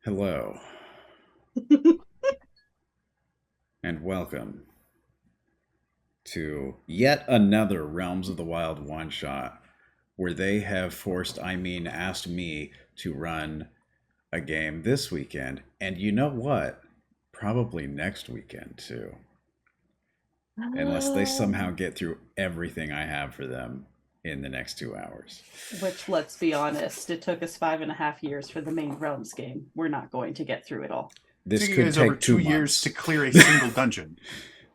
Hello, and welcome to yet another Realms of the Wild one shot where they have asked me to run a game this weekend. And you know what? Probably next weekend too, unless they somehow get through everything I have for them in the next 2 hours. Which, let's be honest, it took us 5.5 years for the main Realms game. We're not going to get through it all. It This took you could guys over take two 2 years to months. clear a single dungeon.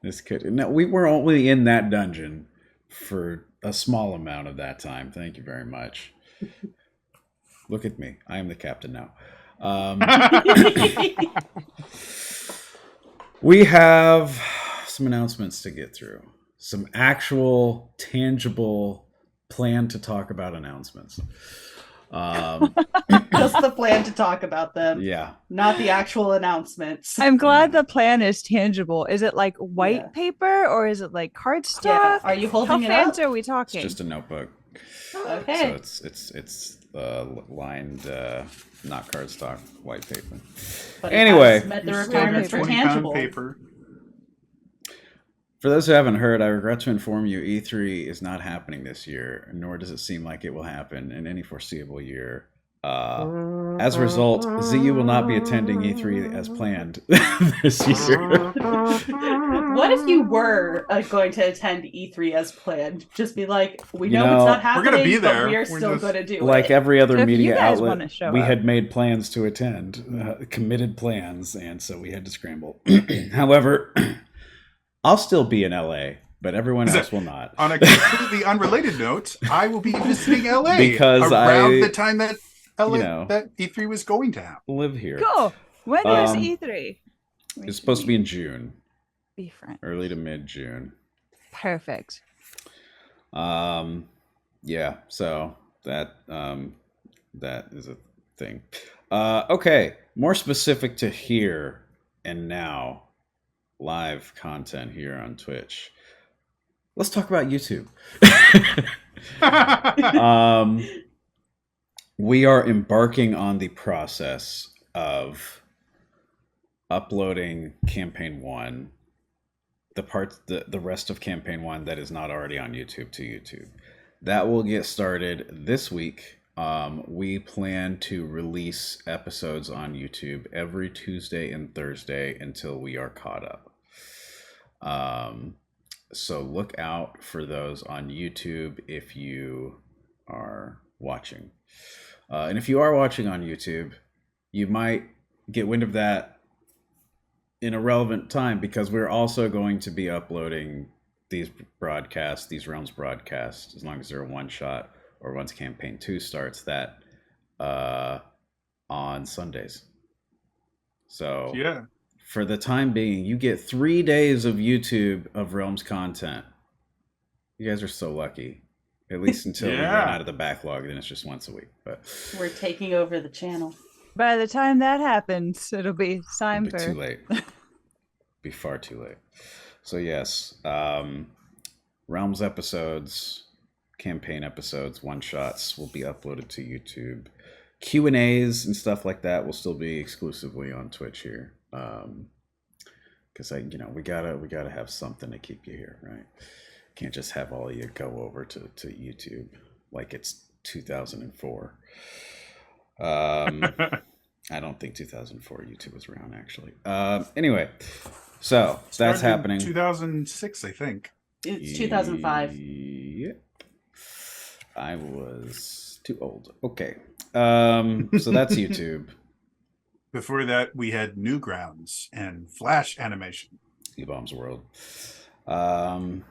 This could. No, we were only in that dungeon for a small amount of that time. Thank you very much. Look at me. I am the captain now. We have some announcements to get through. Some actual, tangible plan to talk about announcements. Just the plan to talk about them, Yeah. not the actual announcements. I'm glad the plan is tangible. Is it like white Yeah. paper or is it like cardstock? Yeah. Are you holding How it up? fancy are we It's talking? just a notebook. Okay. So it's lined, not cardstock, white paper. But it Anyway. has met the You're requirements for 20-pound tangible. paper. For those who haven't heard, I regret to inform you E3 is not happening this year, nor does it seem like it will happen in any foreseeable year. As a result, ZU will not be attending E3 as planned this year. What if you were going to attend E3 as planned? Just be like, we You know know, it's not we're happening, gonna be there. but we are We're still just- going to do Like it. every other So if you media guys outlet, wanna show we up. had made plans to attend, committed plans, and so we had to scramble. However, I'll still be in LA, but everyone else will not. On a completely unrelated note, I will be visiting LA Because around the time that LA you know. that E3 was going to happen. Live here. Cool. When is Um, E3? It's supposed to be in June, Be friends. early to mid June. Perfect. Yeah, so that that is a thing. Okay, more specific to here and now, live content here on Twitch. Let's talk about YouTube. We are embarking on the process of uploading campaign 1, the rest of campaign 1 that is not already on YouTube to YouTube. That will get started this week. We plan to release episodes on YouTube every Tuesday and Thursday until we are caught up. So look out for those on YouTube if you are watching. And if you are watching on YouTube, you might get wind of that in a relevant time, because we're also going to be uploading these Realms broadcasts, as long as they're a one shot or once campaign 2 starts, that on Sundays. So Yeah. for the time being, you get 3 days of YouTube of Realms content. You guys are so lucky. At least until we Yeah. run out of the backlog, then it's just once a week. But We're taking over the channel. By the time that happens, it'll be time it'll be too for late. Be far too late. So yes, Realms episodes, campaign episodes, one shots will be uploaded to YouTube. Q&As and stuff like that will still be exclusively on Twitch here. Because we gotta have something to keep you here, right? Can't just have all of you go over to YouTube like it's 2004. I don't think 2004 YouTube was around, actually. Anyway, so that's Started in happening. 2006, I think. It's 2005. Yep. I was too old. Okay. So that's YouTube. Before that, we had Newgrounds and Flash animation. E-Bombs World. I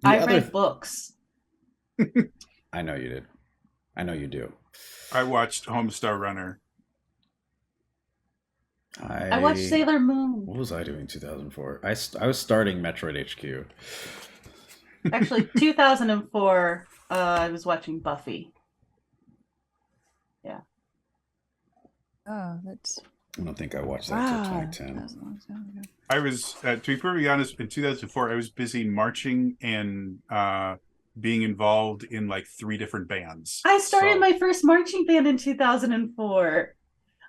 read books. I know you did. I know you do. I watched Homestar Runner. I watched Sailor Moon. What was I doing in 2004? I was starting Metroid HQ. Actually, 2004, I was watching Buffy. Yeah. Oh, that's I don't think I watched that until wow. 2010. That was a long time ago. I was, to be perfectly honest, in 2004, I was busy marching and being involved in like 3 different bands. I started my first marching band in 2004.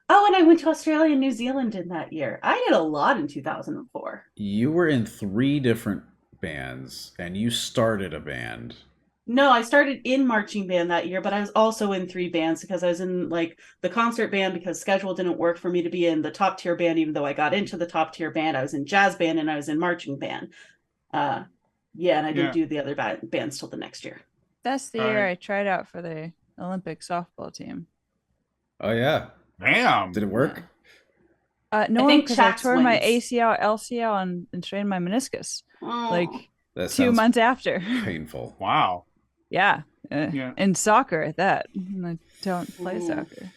Oh, and I went to Australia and New Zealand in that year. I did a lot in 2004. You were in 3 different bands, and you started a band. No, I started in marching band that year, but I was also in 3 bands because I was in like the concert band because schedule didn't work for me to be in the top tier band, even though I got into the top tier band. I was in jazz band and I was in marching band. Yeah, and I didn't Yeah. do the other bands till the next year. That's the year I tried out for the Olympic softball team. Oh yeah, Damn. did it work? No, think because I Chax tore my wins. ACL, LCL, and strained my meniscus Oh. like That 2 sounds months after. painful. Wow. Yeah. Yeah. And soccer at that. And I don't play Ooh. soccer.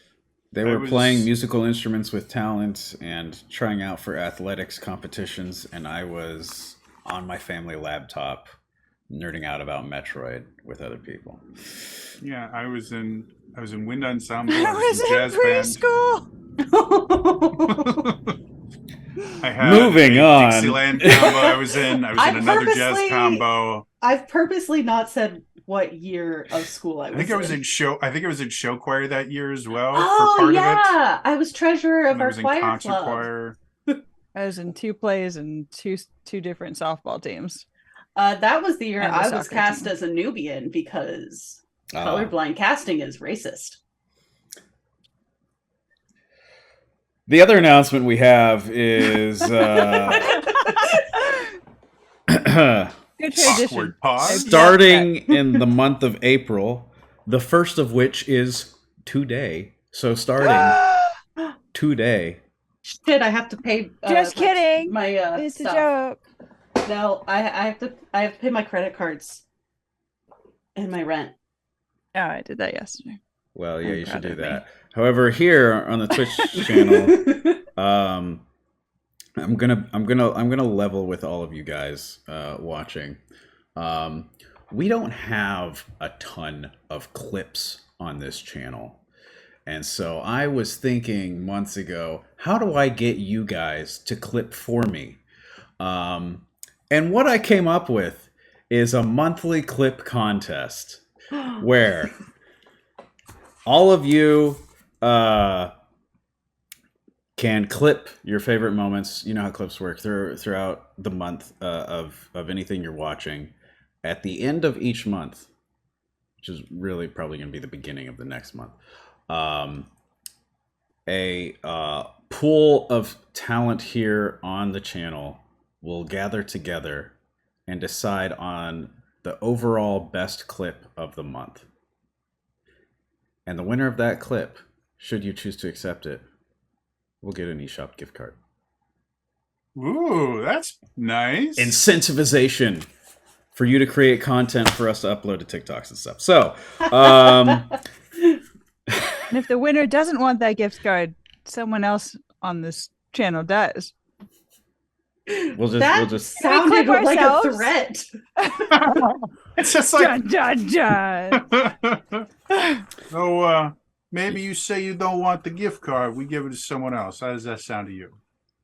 They I were was- playing musical instruments with talent and trying out for athletics competitions, and I was on my family laptop nerding out about Metroid with other people. Yeah, I was in wind ensemble. I I was in jazz was in preschool. band. I had Moving a on. Dixieland combo. I was in another jazz purposely- combo. I've purposely not said what year of school I was I think I was in show choir that year as well. Oh, for part of it. yeah. I was treasurer of And I our was in choir concert club. choir. I was in 2 plays and two different softball teams. That was the year And the I was soccer cast team. as a Nubian because Ah. colorblind casting is racist. The other announcement we have is Good tradition. Awkward pause. starting in the month of April, the first of which is today. So starting today. Shit, I have to pay. Just kidding. My It's stuff. a joke. No, I have to pay my credit cards and my rent. Oh, I did that yesterday. Well, yeah, I'm you should proud do of me. that. However, here on the Twitch channel, I'm gonna level with all of you guys watching. We don't have a ton of clips on this channel, and so I was thinking months ago, how do I get you guys to clip for me? And what I came up with is a monthly clip contest where all of you can clip your favorite moments. You know how clips work throughout the month of anything you're watching. At the end of each month, which is really probably going to be the beginning of the next month, a pool of talent here on the channel will gather together and decide on the overall best clip of the month. And the winner of that clip, should you choose to accept it, will get an eShop gift card. Ooh, that's nice. Incentivization for you to create content for us to upload to TikToks and stuff. So, And if the winner doesn't want that gift card, someone else on this channel does. we'll That just sounded clip like a ourselves? threat. It's just like Dun, dun, dun. so. Maybe you say you don't want the gift card. We give it to someone else. How does that sound to you?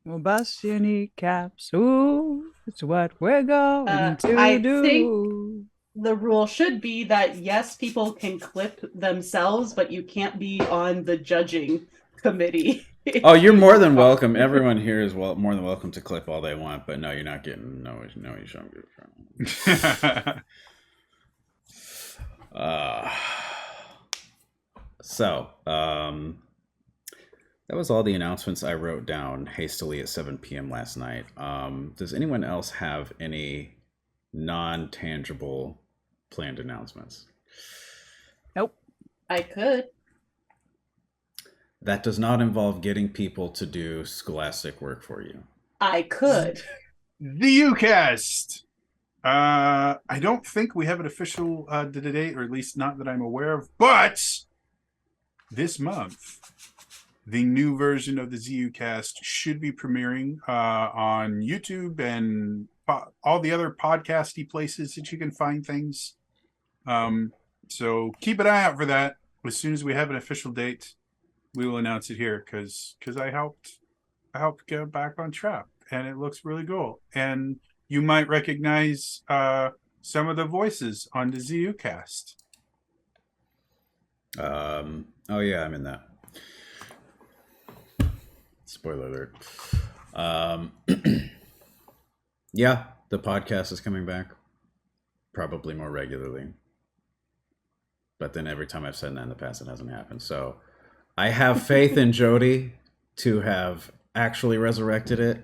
We'll bust your kneecaps. Ooh, it's what we're going to I do. think the rule should be that yes, people can clip themselves, but you can't be on the judging committee. Oh, you're more than welcome. Everyone here is more than welcome to clip all they want, but no, you're not getting no eShop gift card. So, that was all the announcements I wrote down hastily at 7 p.m. last night. Does anyone else have any non-tangible planned announcements? Nope. I could. That does not involve getting people to do scholastic work for you. I could. The Ucast. I don't think we have an official date, or at least not that I'm aware of. But this month, the new version of the ZUcast should be premiering on YouTube and all the other podcasty places that you can find things. So keep an eye out for that. As soon as we have an official date, we will announce it here because I helped get back on track, and it looks really cool. And you might recognize some of the voices on the ZUcast. Oh yeah, I'm in that. Spoiler alert. Yeah, the podcast is coming back. Probably more regularly. But then every time I've said that in the past, it hasn't happened. So I have faith in Jody to have actually resurrected it.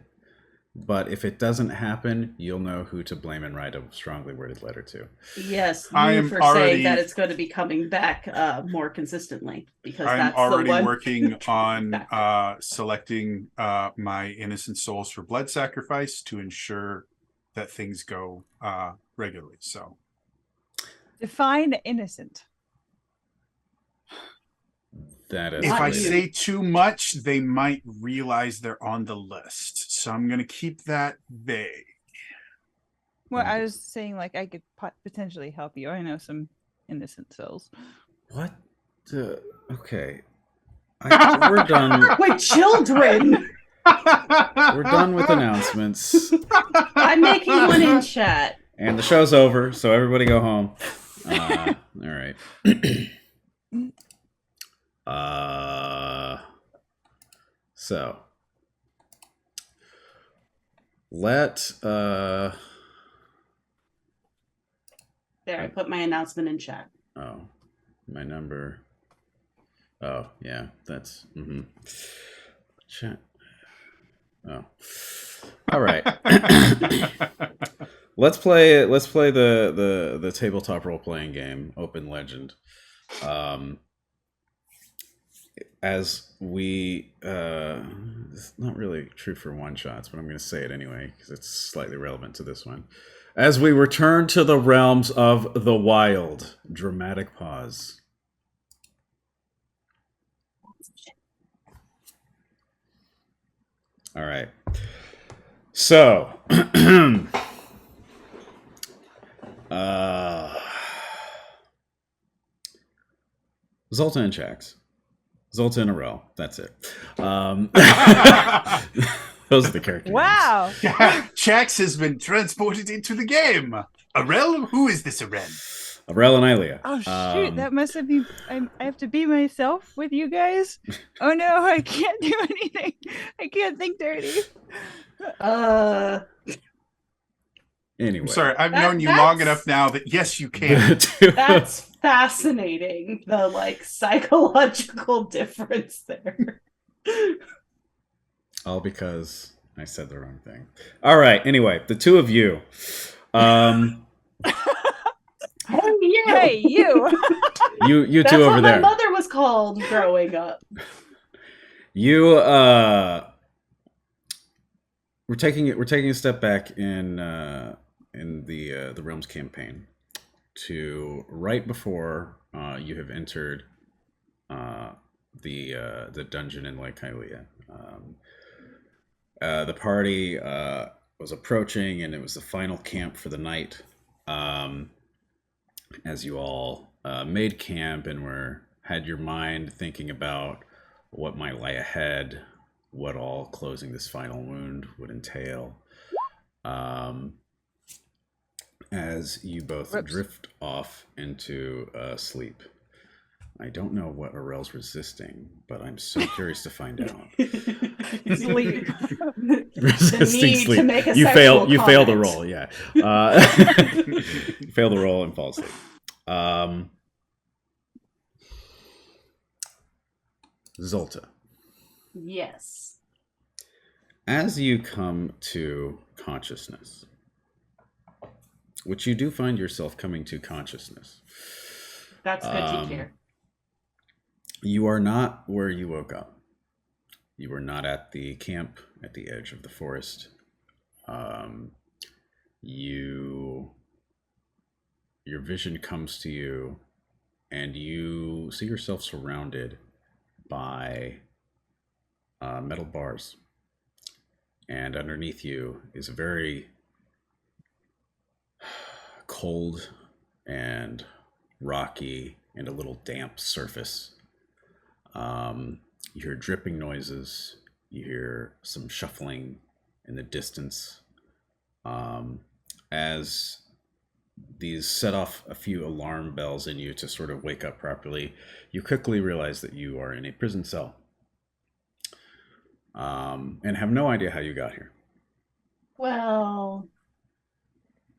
But if it doesn't happen, you'll know who to blame and write a strongly worded letter to. Yes, I you am for already- saying that it's going to be coming back more consistently, because I'm that's already the one working on factor. selecting my innocent souls for blood sacrifice to ensure that things go regularly. So Define innocent. That is if Not I you. say too much, they might realize they're on the list. So I'm going to keep that vague. Well, I was saying like I could potentially help you. I know some innocent souls. What? Okay. We're done. With children. We're done with announcements. I'm making one in chat. And the show's over, so everybody go home. All right. So let There, I put my announcement in chat. oh, my number. Oh, yeah, that's chat. Oh. All right. Let's play the tabletop role playing game Open Legend. As we it's not really true for one shots, but I'm going to say it anyway because it's slightly relevant to this one. As we return to the realms of the wild, dramatic pause. All right. So, Zoltan and Chax. Zoltan and Arel. That's it. Those are the character names. Wow. Chax has been transported into the game. Arel? Who is this Arel? Arel and Ilia. Oh shoot, that must have been. I have to be myself with you guys. Oh no, I can't do anything. I can't think dirty. Anyway. I'm sorry, I've known you long enough now that yes, you can. That's fascinating. The like psychological difference there. All because I said the wrong thing. All right. Anyway, the two of you. Oh, yeah. Hey, you. You That's two over what there. my mother was called growing up. You we're taking a step back in the Realms campaign to right before you have entered the dungeon in Lake Hylia. The party was approaching, and it was the final camp for the night. As you all made camp and had your mind thinking about what might lie ahead, what all closing this final wound would entail. As you both drift off into sleep. I don't know what Arel's resisting, but I'm so curious to find out. Sleep. Resisting need sleep. to make a You fail the comment. roll, yeah. You fail the roll and fall asleep. Zolta. Yes. As you come to consciousness, which you do find yourself coming to consciousness. That's good to hear. You are not where you woke up. You are not at the camp at the edge of the forest. Your vision comes to you, and you see yourself surrounded by metal bars. And underneath you is a very cold and rocky and a little damp surface. You hear dripping noises. You hear some shuffling in the distance. As these set off a few alarm bells in you to sort of wake up properly, you quickly realize that you are in a prison cell. and have no idea how you got here. Well,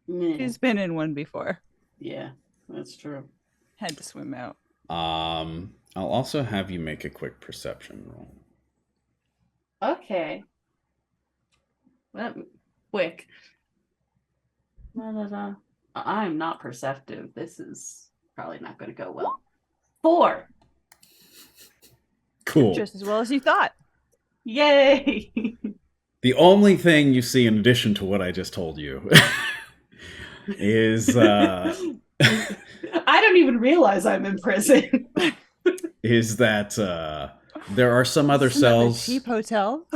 meh. She's been in one before. Yeah, that's true. Had to swim out. I'll also have you make a quick perception roll. Okay. Well, quick. I'm not perceptive. This is probably not going to go well. 4. Cool. Just as well as you thought. Yay! The only thing you see in addition to what I just told you is I don't even realize I'm in prison. is that there are some other cells. Cheap hotel.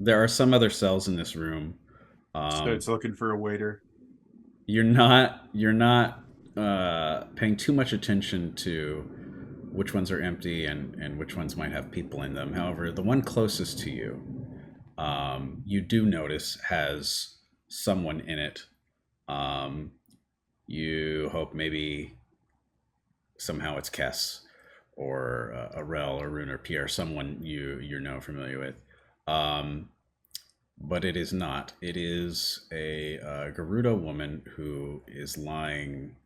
There are some other cells in this room. So it's looking for a waiter. You're not paying too much attention to which ones are empty and which ones might have people in them. However, the one closest to you, you do notice has someone in it. You hope maybe somehow it's Kess or Arel or Rune or Pierre, someone you're familiar with. But it is not. It is a Garuda woman who is lying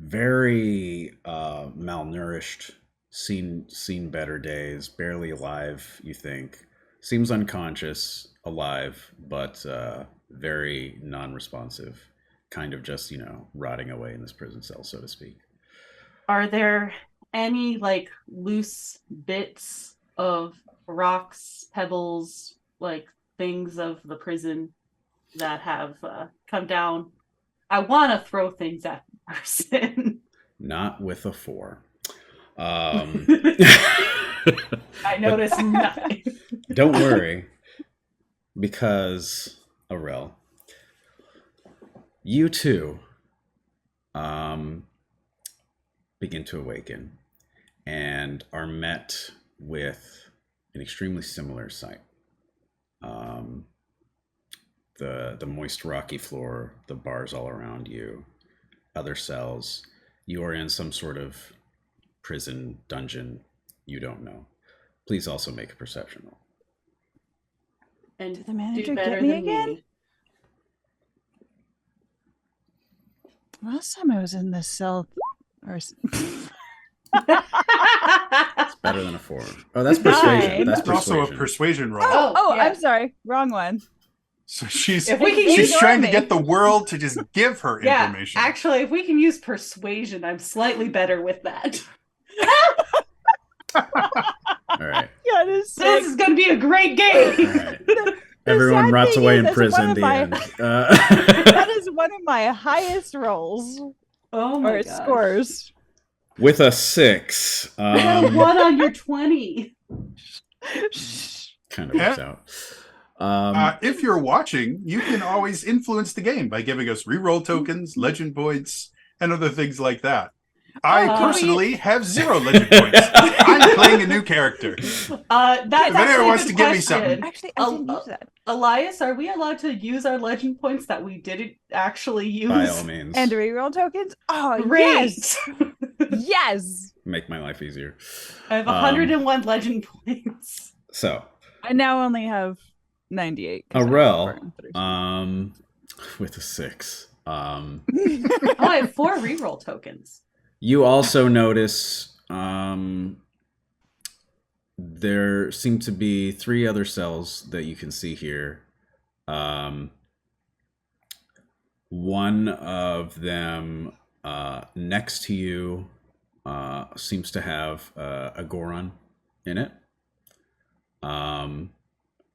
very malnourished, seen better days, barely alive, you think. Seems unconscious, alive, but very non-responsive. Kind of just, rotting away in this prison cell, so to speak. Are there any like loose bits of rocks, pebbles, like things of the prison that have come down? I want to throw things at the person. Not with a 4. I noticed nothing. Don't worry, because Arel, you too begin to awaken and are met with an extremely similar sight. The moist rocky floor, the bars all around you, other cells. You are in some sort of prison dungeon. You don't know. Please also make a perception roll. And Did the manager do better get me than again? Last time I was in this cell, It's better than a 4. Oh, that's persuasion. Nine. That's It's also a persuasion. persuasion roll. Oh, yeah. I'm sorry. Wrong one. So she's If we can she's use trying to me. get the world to just give her Yeah, information. actually, if we can use persuasion, I'm slightly better with that. All right. Yeah, it is This is going to be a great game. All right. Everyone sad rots thing away is in that's prison. one of The my- end. That is one of my highest rolls Oh my or gosh. scores. With a 6, You got a 1 on your 20. kind of works out. If you're watching, you can always influence the game by giving us reroll tokens, legend points, and other things like that. I personally have 0 legend points. I'm playing a new character. That's If anyone actually a wants good to give me question. something. Actually, I didn't use that. Elias, are we allowed to use our legend points that we didn't actually use? By all means, And reroll tokens? Oh, Great. yes. Yes. make my life easier. I have 101 legend points. So, I now only have 98. 'cause I Arel, burned through with a 6. Oh, I have 4 reroll tokens. You also notice there seem to be 3 other cells that you can see here. One of them next to you seems to have a Goron in it.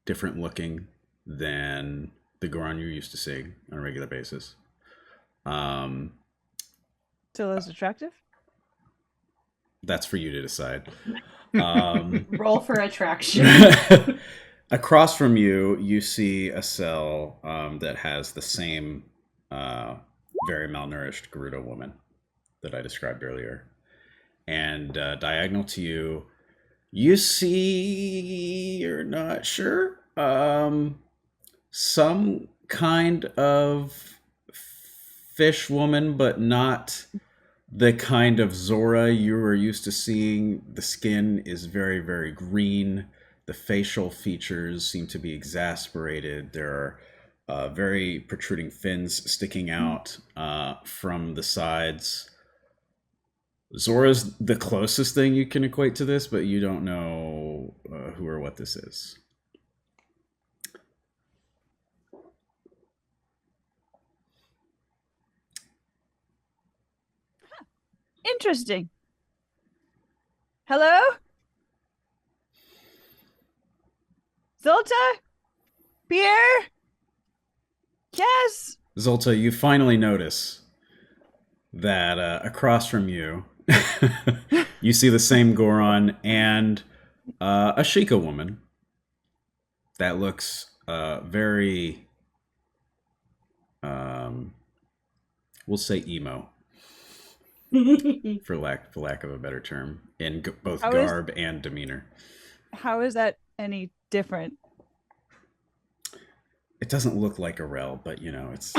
Different looking than the Goron you're used to seeing on a regular basis. Still as attractive? That's for you to decide. Roll for attraction. Across from you, you see a cell that has the same very malnourished Garuda woman that I described earlier. And diagonal to you, you see, you're not sure, some kind of fish woman, but not the kind of Zora you are used to seeing. The skin is very, very green, The facial features seem to be exasperated. There are very protruding fins sticking out from the sides. Zora's the closest thing you can equate to this, but you don't know who or what this is. Interesting. Hello? Zolta? Pierre? Yes? Zolta, you finally notice that across from you, you see the same Goron and a Sheikah woman that looks very, we'll say emo, for lack of a better term, in both garb and demeanor. How is that any different? It doesn't look like a Rel, but you know, it's.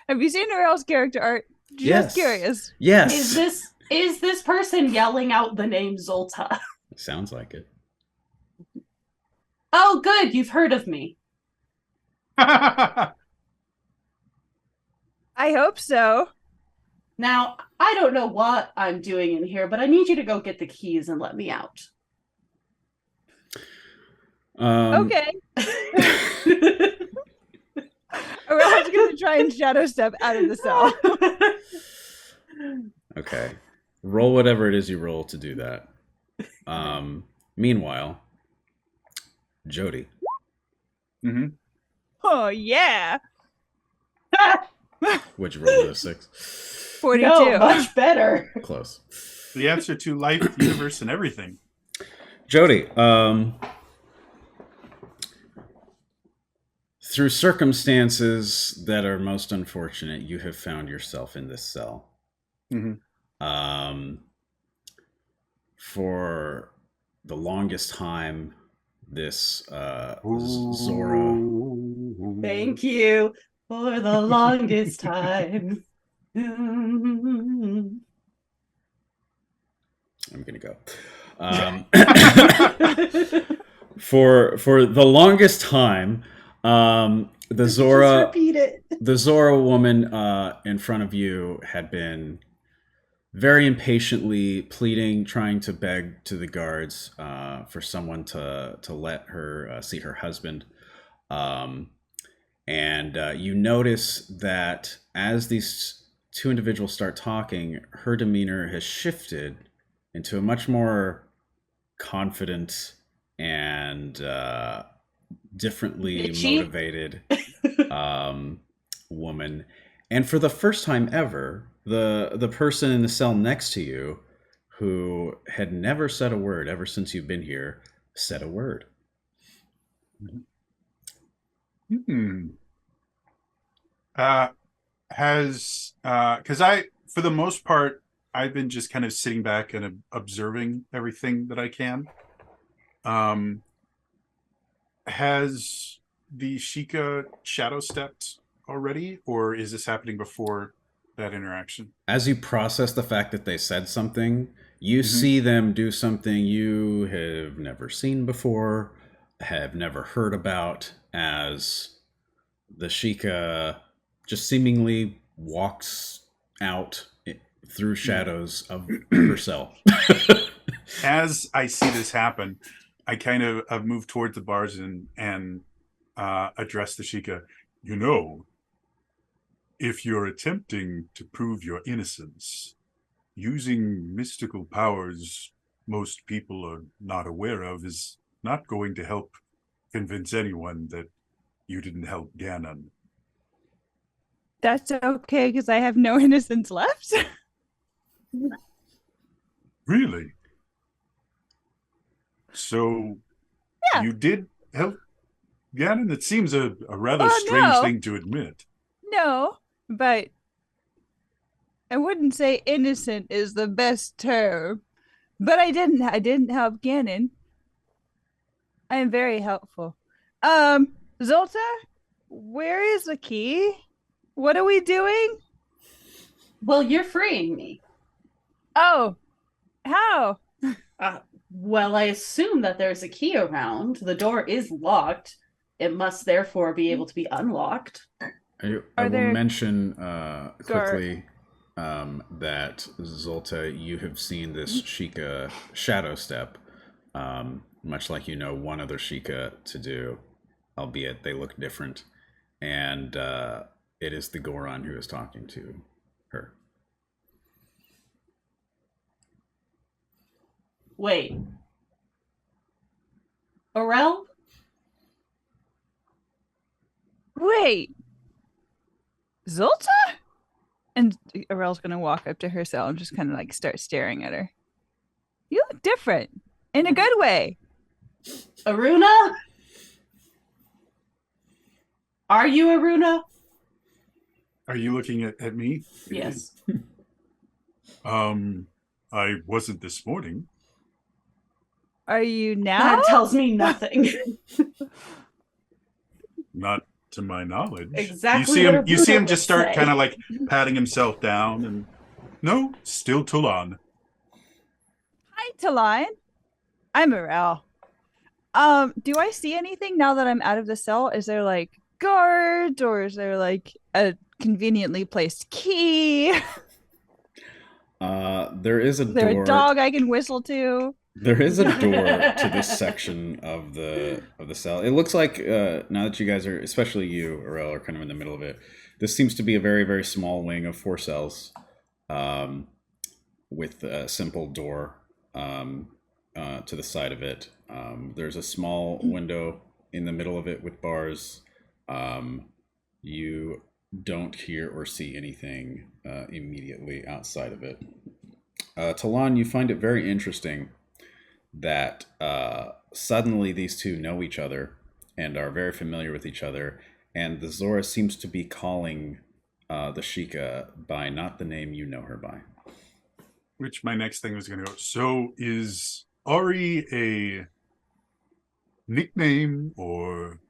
Have you seen Narelle's character art? Just Yes. curious. Yes. Is this person yelling out the name Zolta? Sounds like it. Oh, good. You've heard of me. I hope so. Now, I don't know what I'm doing in here, but I need you to go get the keys and let me out. Okay. Aurel's gonna try and shadow step out of the cell. Okay. Roll whatever it is you roll to do that. Meanwhile, Jody. Mm-hmm. Oh yeah. What'd you roll with a 6? 42. No, much better. Close. The answer to life, universe, and everything. Jody, through circumstances that are most unfortunate, you have found yourself in this cell. Mm-hmm. For the longest time, this Zora. Thank you for the longest time. I'm gonna go. For the longest time, the Zora. Just repeat it. The Zora woman in front of you had been very impatiently pleading, trying to beg to the guards for someone to let her see her husband. And you notice that as these two individuals start talking, her demeanor has shifted into a much more confident and differently Bitchy? motivated woman. And for the first time ever, the person in the cell next to you, who had never said a word ever since you've been here, said a word. Because for the most part, I've been just kind of sitting back and observing everything that I can. Has the Sheikah shadow stepped already, or is this happening before that interaction? As you process the fact that they said something, you see them do something you have never seen before, have never heard about, as the Sheikah just seemingly walks out through shadows of herself. As I see this happen, I kind of move towards the bars and address the Sheikah. You know, if you're attempting to prove your innocence, using mystical powers most people are not aware of is not going to help convince anyone that you didn't help Ganon. That's okay, because I have no innocence left. Really? So Yeah. you did help Ganon? It seems a rather strange thing to admit. No, but I wouldn't say innocent is the best term. But I didn't help Ganon. I am very helpful. Zolta, where is the key? What are we doing? Well, you're freeing me. Oh, how? Well, I assume that there's a key around. The door is locked. It must therefore be able to be unlocked. I Are will there mention quickly that Zolta, you have seen this Sheikah shadow step, much like you know one other Sheikah to do, albeit they look different, and it is the Goron who is talking to her. Wait. Aurel? Wait, Zolta? And Aurel's gonna walk up to her cell and just kind of like start staring at her. You look different in a good way. Aruna? Are you Aruna? Are you looking at me? Yes. I wasn't this morning. Are you now? That tells me nothing. Not to my knowledge. Exactly You see what him. You see Aruna him just would start say. kind of like patting himself down, and no, still Tolan. Hi, Talon. I'm Aurel. Do I see anything now that I'm out of the cell? Is there like guards, or is there like a conveniently placed key? There is a Is there door. a dog I can whistle to? There is a door to this section of the cell. It looks like now that you guys are, especially you, Aurel, are kind of in the middle of it. This seems to be a very, very small wing of 4 cells, with a simple door to the side of it. There's a small window in the middle of it with bars. You don't hear or see anything immediately outside of it. Talon, you find it very interesting that suddenly these two know each other and are very familiar with each other, and the Zora seems to be calling the Sheikah by not the name you know her by. Which my next thing was going to go. So is Ari a nickname or?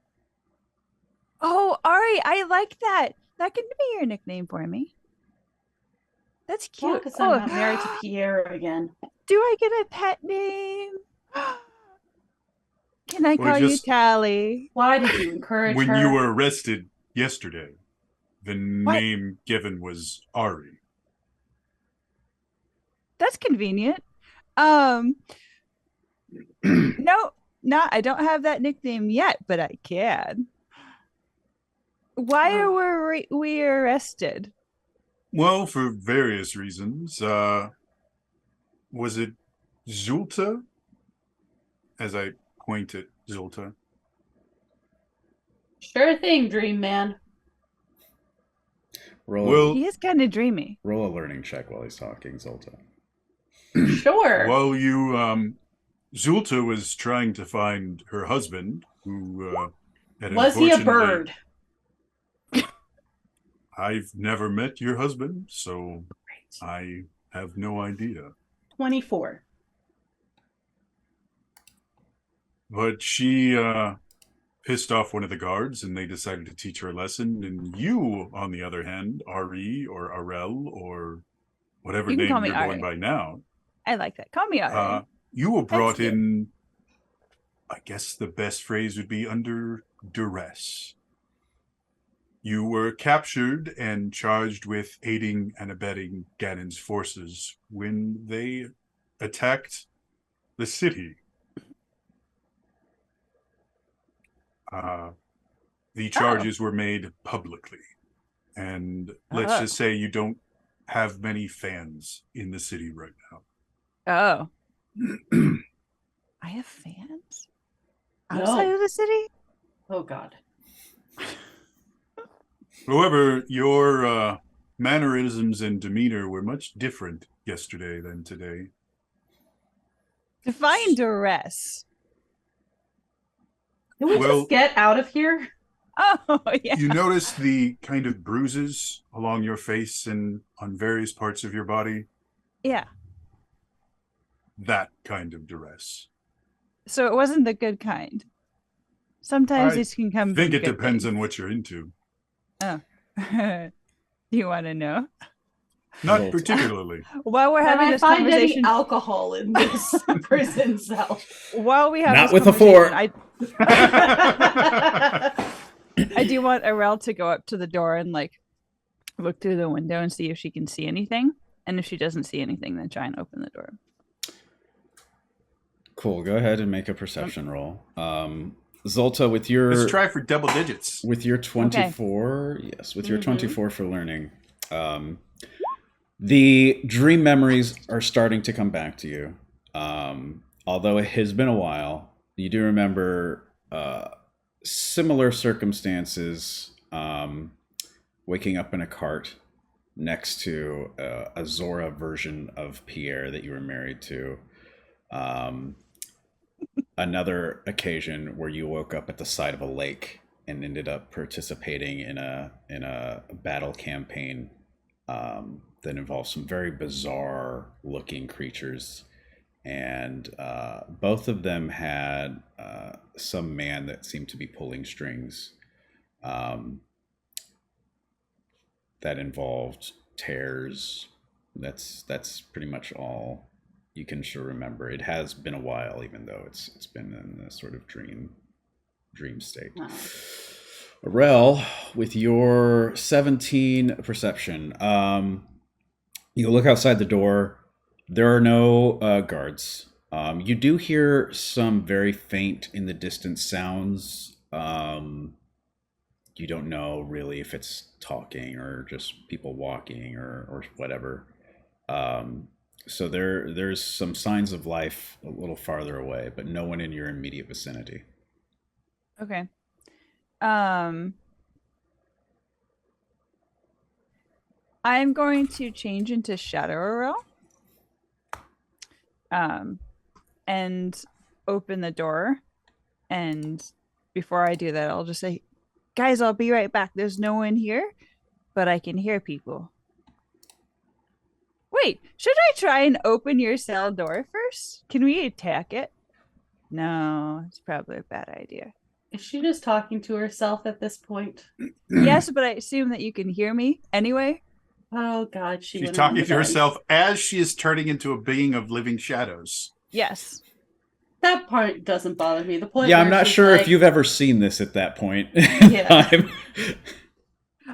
Oh, Ari, I like that. That can be your nickname for me. That's Well, cute. because I'm not married to Pierre again. Do I get a pet name? Can I Well, call you just- Tally? Why did you encourage When her? you were arrested yesterday, the name given was Ari. That's convenient. No, I don't have that nickname yet, but I can. Why are we arrested? Well, for various reasons. Was it Zulta? As I point at Zulta. Sure thing, Dream Man. Roll, He is kind of dreamy. roll a learning check while he's talking, Zolta. Sure. While you, Zulta was trying to find her husband, who had Was he a unfortunately- bird? I've never met your husband, so I have no idea. 24. But she pissed off one of the guards, and they decided to teach her a lesson. And you, on the other hand, Ari or Arel or whatever You can name call me you're going Ari. by now, I like that. Call me Ari. you were brought cute. in. I guess the best phrase would be under duress. You were captured and charged with aiding and abetting Ganon's forces when they attacked the city. The charges were made publicly. And let's just say you don't have many fans in the city right now. Oh. I have fans? Outside No. of the city? Oh, God. However, your mannerisms and demeanor were much different yesterday than today. Define duress. Can we Well- just get out of here? Oh, yeah. You notice the kind of bruises along your face and on various parts of your body? Yeah. That kind of duress. So it wasn't the good kind. Sometimes I this can come I think from it good depends things. on what you're into. Oh. Do you want to know? Not Zolta. particularly. While we're Can having I this find conversation, any alcohol in this prison cell? while we have Not this with a conversation, fork. I do want Arel to go up to the door and like look through the window and see if she can see anything. And if she doesn't see anything, then try and open the door. Cool. Go ahead and make a perception roll. Zolta, with your Let's try for double digits. with your 24, yes, with your 24 for learning, the dream memories are starting to come back to you. Although it has been a while, you do remember similar circumstances, waking up in a cart next to a Zora version of Pierre that you were married to. Another occasion where you woke up at the side of a lake and ended up participating in a battle campaign that involved some very bizarre looking creatures, and both of them had some man that seemed to be pulling strings that involved tears. That's pretty much all you can sure remember. It has been a while, even though it's been in a sort of dream state. Oh. Arel, with your 17 perception, you look outside the door. There are no guards. You do hear some very faint in the distance sounds. You don't know really if it's talking or just people walking or whatever. So there's some signs of life a little farther away, but no one in your immediate vicinity. Okay. I'm going to change into Shadow Arel. And open the door. And before I do that, I'll just say, guys, I'll be right back. There's no one here, but I can hear people. Wait, should I try and open your cell door first? Can we attack it? No, it's probably a bad idea. Is she just talking to herself at this point? Yes, but I assume that you can hear me anyway. Oh God, She's went on talking the to vent. herself as she is turning into a being of living shadows. Yes. That part doesn't bother me. The point. Yeah, I'm where not she's sure like, if you've ever seen this at that point. Yeah. Time.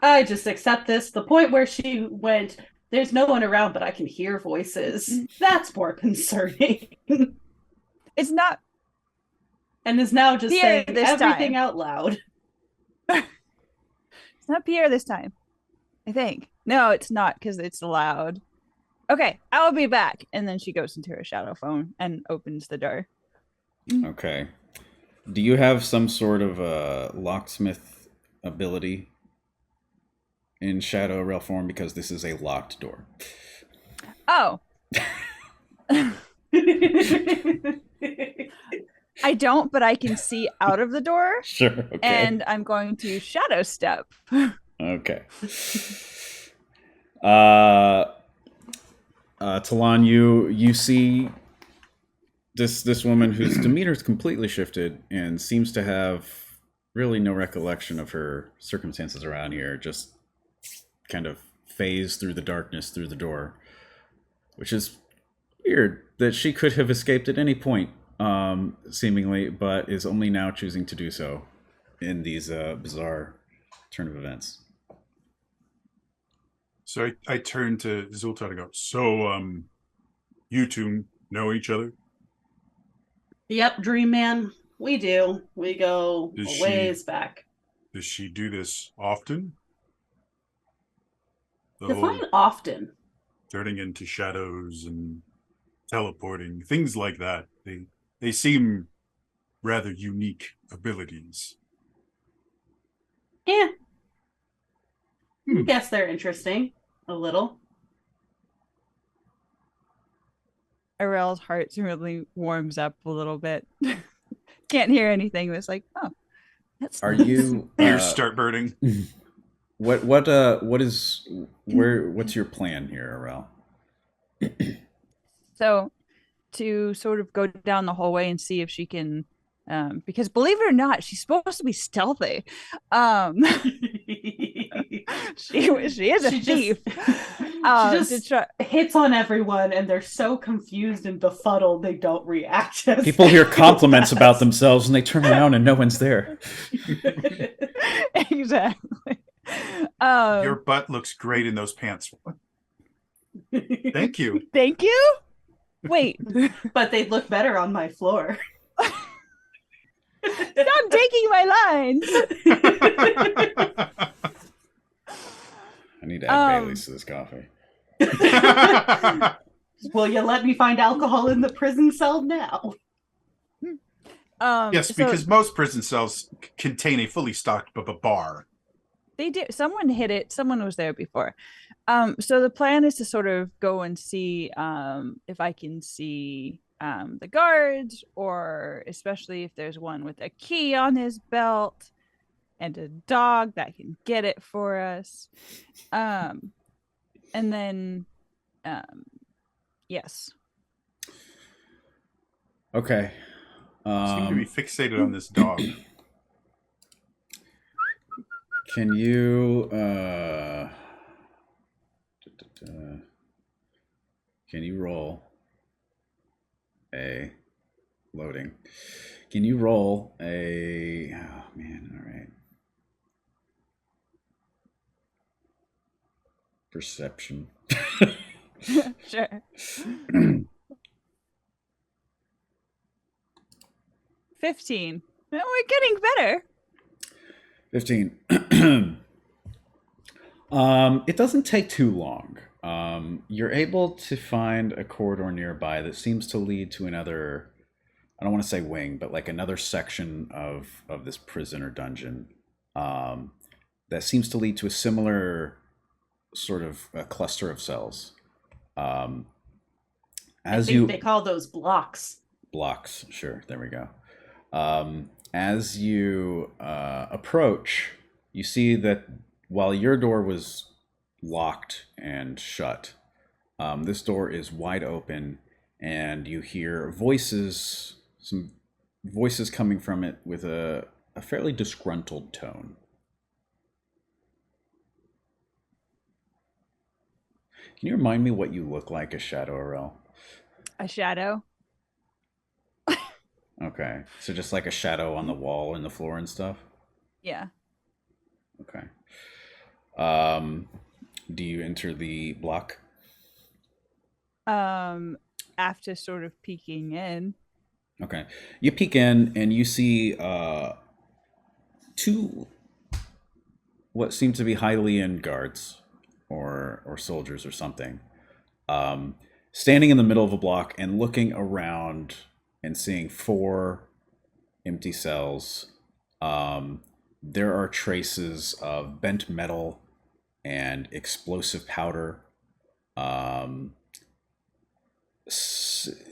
I just accept this. The point where she went, there's no one around, but I can hear voices. That's more concerning. It's not. And is now just Pierre saying this everything time. out loud. It's not Pierre this time, I think. No, it's not because it's loud. Okay, I'll be back. And then she goes into her shadow phone and opens the door. Okay. Do you have some sort of locksmith ability in Shadow Realm form? Because this is a locked door. Oh, I don't, but I can see out of the door. Sure. Okay. And I'm going to shadow step. Okay. Talon, you see this woman whose demeanor is completely shifted and seems to have really no recollection of her circumstances around here, just kind of phase through the darkness through the door, which is weird that she could have escaped at any point, seemingly, but is only now choosing to do so in these bizarre turn of events. So I turn to Zulta and go, so, you two know each other? Yep, Dream Man. We do. We go Is a she- ways back. Does she do this often? The Define whole often. turning into shadows and teleporting, things like that. They seem rather unique abilities. Yeah. I Hmm. guess they're interesting. A little. Arel's heart really warms up a little bit. Can't hear anything, but it's like, oh, that's Are nice. you Ears start burning. what's your plan here, Arel? So to sort of go down the hallway and see if she can Because believe it or not, she's supposed to be stealthy. She is a She thief. she just hits on everyone, and they're so confused and befuddled they don't react. As People hear compliments does. about themselves and they turn around and no one's there. Exactly. Your butt looks great in those pants. Thank you. Thank you. Wait, But they'd look better on my floor. stop taking my lines. I need to add Bailey's to this coffee. Will you let me find alcohol in the prison cell now? Yes, because most prison cells contain a fully stocked bar. They do. Someone hit it. Someone was there before. So the plan is to sort of go and see if I can see the guards, or especially if there's one with a key on his belt and a dog that can get it for us. And then, yes. Okay. Seem to be fixated on this dog. Can you roll a loading? Can you roll a all right. Perception. Sure. 15. No, we're getting better. 15. It doesn't take too long. You're able to find a corridor nearby that seems to lead to another, I don't want to say wing, but like another section of this prison or dungeon that seems to lead to a similar sort of a cluster of cells. They call those blocks. Blocks, sure. There we go. As you approach, you see that while your door was locked and shut, this door is wide open, and you hear some voices coming from it with a fairly disgruntled tone. Can you remind me what you look like as Shadow Arel? A shadow. Okay, so just like a shadow on the wall and the floor and stuff? Yeah. Okay. Do you enter the block? After sort of peeking in. Okay. You peek in and you see two what seem to be Hylian guards or soldiers or something. Standing in the middle of a block and looking around and seeing 4 empty cells. There are traces of bent metal and explosive powder.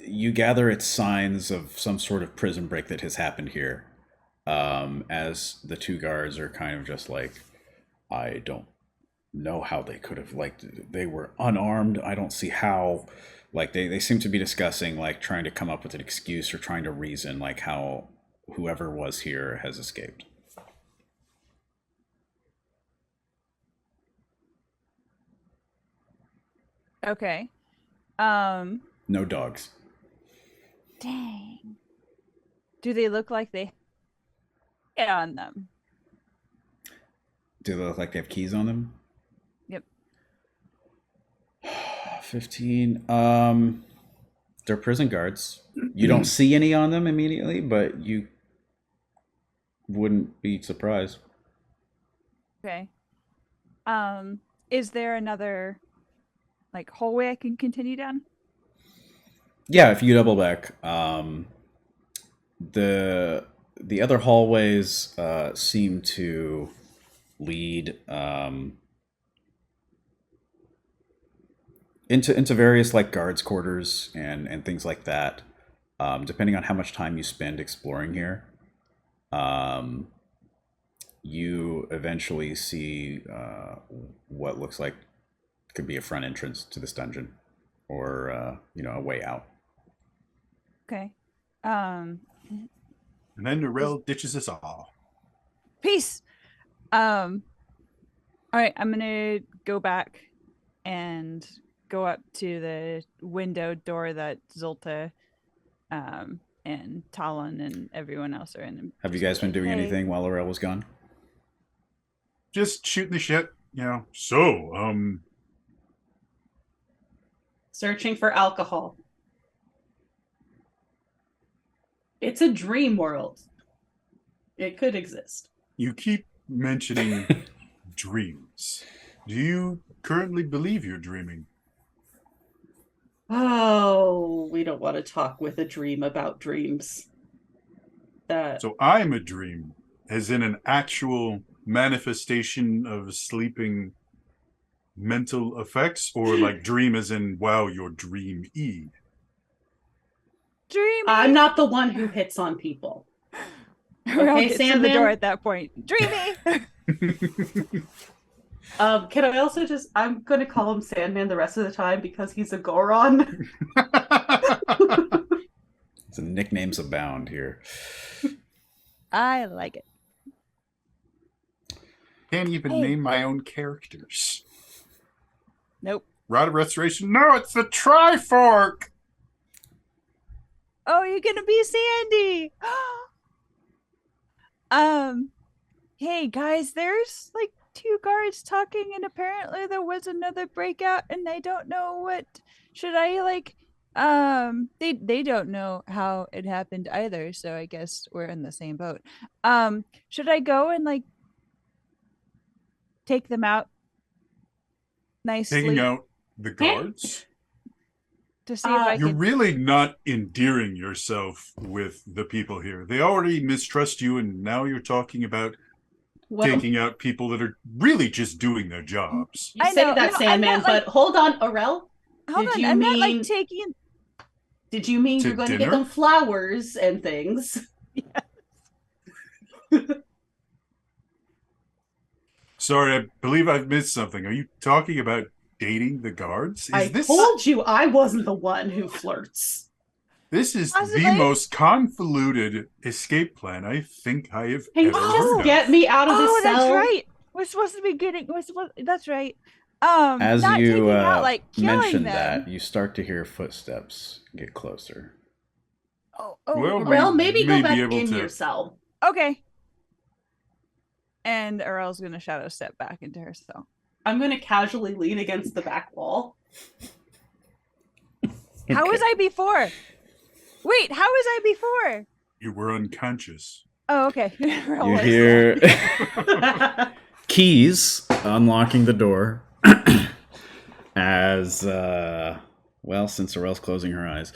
You gather it's signs of some sort of prison break that has happened here. As the 2 guards are kind of just like, I don't know how they could have, like, they were unarmed. I don't see how. Like they seem to be discussing, like, trying to come up with an excuse or trying to reason like how whoever was here has escaped. Okay. No dogs. Dang. Do they look like they get on them? Do they look like they have keys on them? Yep. 15. They're prison guards. You don't see any on them immediately, but you wouldn't be surprised. Okay. Is there another like hallway I can continue down? Yeah, if you double back, the other hallways seem to lead into various like guards quarters and things like that. Depending on how much time you spend exploring here, you eventually see what looks like could be a front entrance to this dungeon, or a way out. Okay. And then Narelle ditches us all. Peace. All right, I'm gonna go back and go up to the window door that Zolta, and Talon and everyone else are in. Have you guys been doing Hey. anything while Laurel was gone? Just shooting the shit, you know. So, Searching for alcohol. It's a dream world. It could exist. you keep mentioning dreams. Do you currently believe you're dreaming? Oh, we don't want to talk with a dream about dreams. So I'm a dream, as in an actual manifestation of sleeping mental effects, or like dream as in, wow, you're dreamy. Dreamy. I'm not the one who hits on people. Narelle Okay, gets to the Sandman? door at that point. Dreamy. Can I also I'm going to call him Sandman the rest of the time because he's a Goron. The nicknames abound here. I like it. Can't even name my own characters. Nope. Rod of Restoration. No, it's the Trifork. Oh, you're gonna be Sandy. Hey guys, there's like 2 guards talking, and apparently there was another breakout, and I don't know what. Should I like? They don't know how it happened either, so I guess we're in the same boat. Should I go and like take them out nicely? Taking out the guards? To see if I You're can. really not endearing yourself with the people here. They already mistrust you, and now you're talking about taking out people that are really just doing their jobs. You I say know, that, no, Sandman, like, but hold on, Aurel. Hold did on, you I'm not like mean- taking. Did you mean To you're going to dinner? get them flowers and things? Sorry, I believe I've missed something. Are you talking about dating the guards? I told you I wasn't the one who flirts. This is Possibly. the most convoluted escape plan I think I have Can you ever just heard get of. me out of this Oh, cell? that's right. We're supposed to be getting. That's right. As not you taking out, like killing mention them. that, you start to hear footsteps get closer. Oh, Well, Aurel, maybe may go back be able in to- your cell. okay. And Aurel's gonna shadow step back into her cell. I'm going to casually lean against the back wall. How was Okay. I before? Wait, how was I before? You were unconscious. Oh, okay. Aurel You was. hear keys unlocking the door as, well, since Aurel's closing her eyes,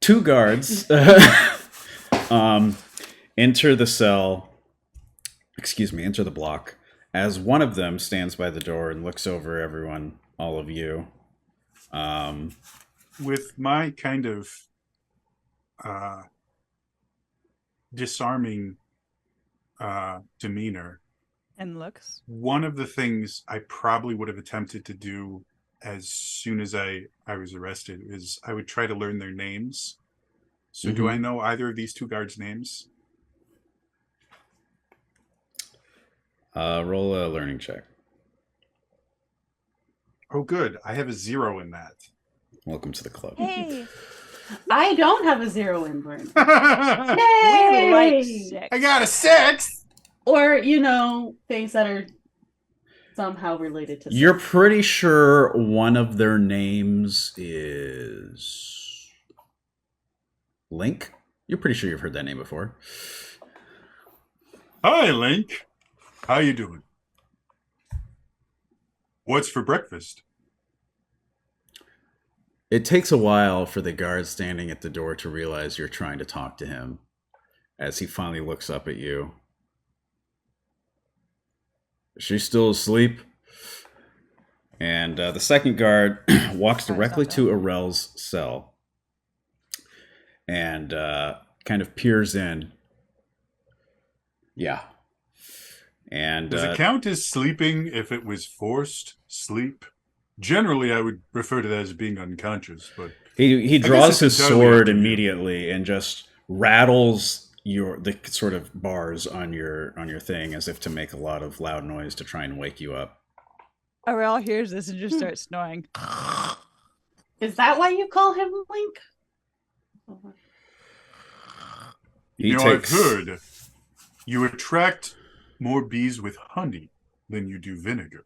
2 guards enter the cell, enter the block, as one of them stands by the door and looks over everyone, all of you. With my kind of disarming demeanor, And looks. one of the things I probably would have attempted to do as soon as I was arrested is I would try to learn their names. So do I know either of these 2 guards' names? Roll a learning check. Oh, good. I have a 0 in that. Welcome to the club. Hey, I don't have a 0 in burn. I we like Yay! 6. got a 6. Or, things that are somehow related to You're pretty sure one of their names is Link? You're pretty sure you've heard that name before. Hi, Link. How you doing? What's for breakfast? It takes a while for the guard standing at the door to realize you're trying to talk to him as he finally looks up at you. Is she still asleep? And the second guard walks directly to Aurel's cell and kind of peers in. Yeah. And Does it count as sleeping if it was forced sleep? Generally, I would refer to that as being unconscious, but he guess draws it's his entirely up sword to you. immediately and just rattles the sort of bars on your thing as if to make a lot of loud noise to try and wake you up. Aurel hears this and just starts snoring. Is that why you call him Link? I've heard you attract more bees with honey than you do vinegar.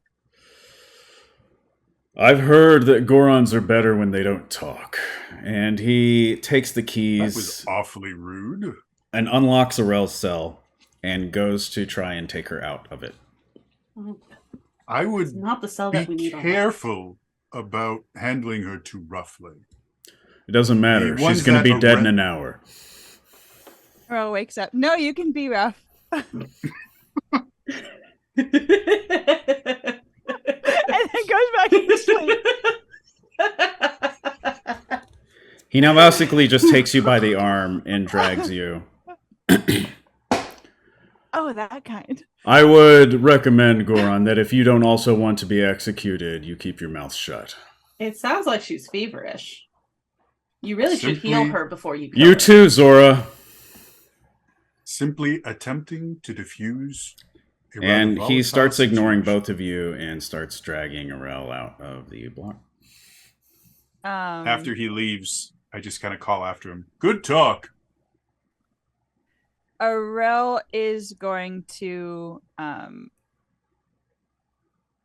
I've heard that Gorons are better when they don't talk. And he takes the That keys was awfully rude. and unlocks Aurel's cell and goes to try and take her out of it. I would It's not the cell that we be need. careful about handling her too roughly. It doesn't matter. The ones She's going to that be are dead in red- an hour. Aurel wakes up. No, you can be rough. And then goes back to sleep. He now basically just takes you by the arm and drags you. Oh, that kind. I would recommend, Goron, that if you don't also want to be executed, you keep your mouth shut. It sounds like she's feverish. You really should heal Simply- her before you kill You her. too, Zora. Simply attempting to diffuse a rather And he volatile starts ignoring situation. both of you and starts dragging Aurel out of the block. After he leaves, I just kind of call after him. Good talk. Aurel is going to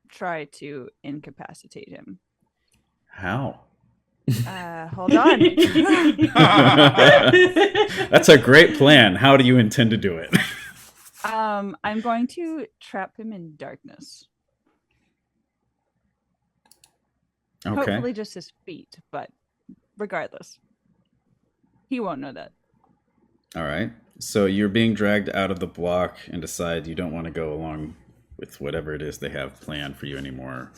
try to incapacitate him. How? Hold on. That's a great plan. How do you intend to do it? I'm going to trap him in darkness. Okay. Hopefully just his feet, but regardless. He won't know that. All right. So you're being dragged out of the block and decide you don't want to go along with whatever it is they have planned for you anymore.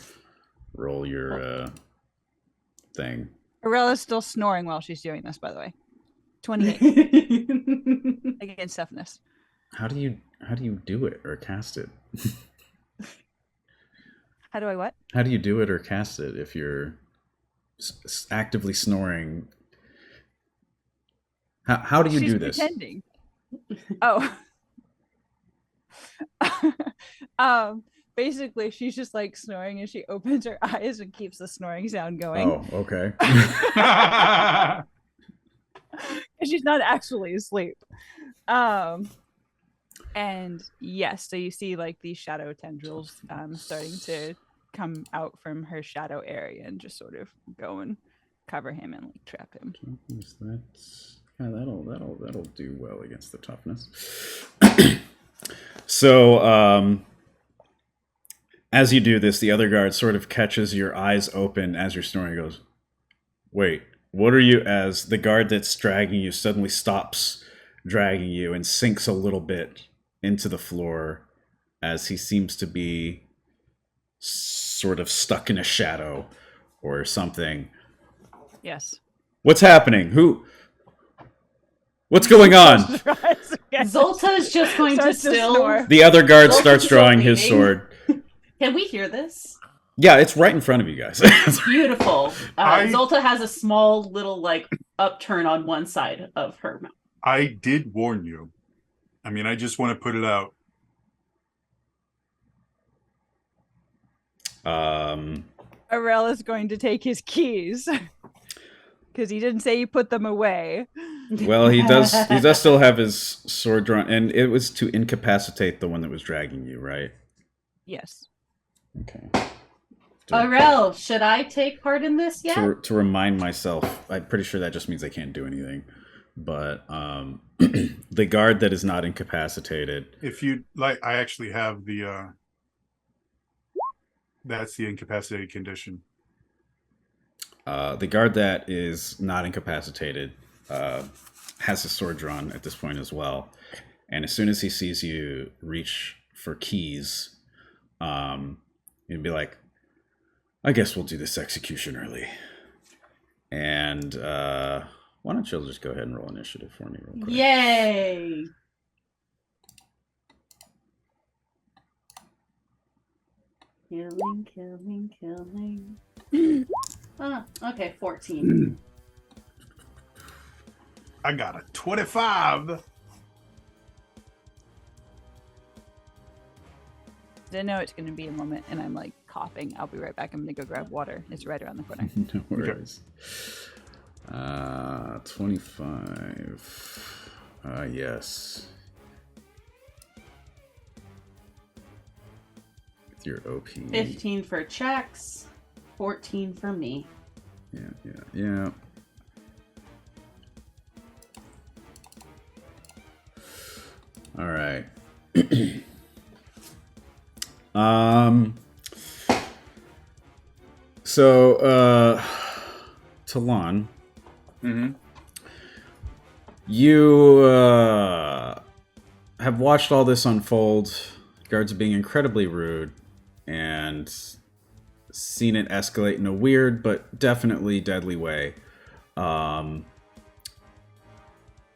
Roll your thing. Aurel is still snoring while she's doing this, by the way. 28 against toughness. How do you do it or cast it? How do I what? How do you do it or cast it if you're actively snoring? How do you She's do this? Pretending. Oh. Basically, she's just like snoring and she opens her eyes and keeps the snoring sound going. Oh, okay. And she's not actually asleep. And yes, so you see like these shadow tendrils starting to come out from her shadow area and just sort of go and cover him and like trap him. Yeah, that'll do well against the toughness. So, as you do this, the other guard sort of catches your eyes open as you're snoring. He goes, "Wait, what are you?" As the guard that's dragging you suddenly stops dragging you and sinks a little bit into the floor as he seems to be sort of stuck in a shadow or something. Yes. What's happening? What's going on? Zolta is just going to Starts to still. snore. The other guard Zolta's starts still drawing his waiting. sword. Can we hear this? Yeah, it's right in front of you guys. Beautiful. I- Zolta has a small little like upturn on one side of her mouth. I did warn you. I mean, I just want to put it out. Aurel is going to take his keys because he didn't say he put them away. Well, he does still have his sword drawn, and it was to incapacitate the one that was dragging you, right? Yes. Okay. Aurel, should I take part in this yet? To remind myself, I'm pretty sure that just means I can't do anything. But the guard that is not incapacitated. If you like, I actually have the. That's the incapacitated condition. The guard that is not incapacitated has his sword drawn at this point as well. And as soon as he sees you reach for keys, he'd be like, I guess we'll do this execution early. And why don't you just go ahead and roll initiative for me real quick? Yay! Killing. Okay, 14. I got a 25. I know it's going to be a moment, and I'm like coughing. I'll be right back. I'm going to go grab water. It's right around the corner. No worries. 25. Yes. With your OP. 15 for checks, 14 for me. Yeah. All right. So, Talon, you have watched all this unfold. Guards are being incredibly rude, and seen it escalate in a weird but definitely deadly way.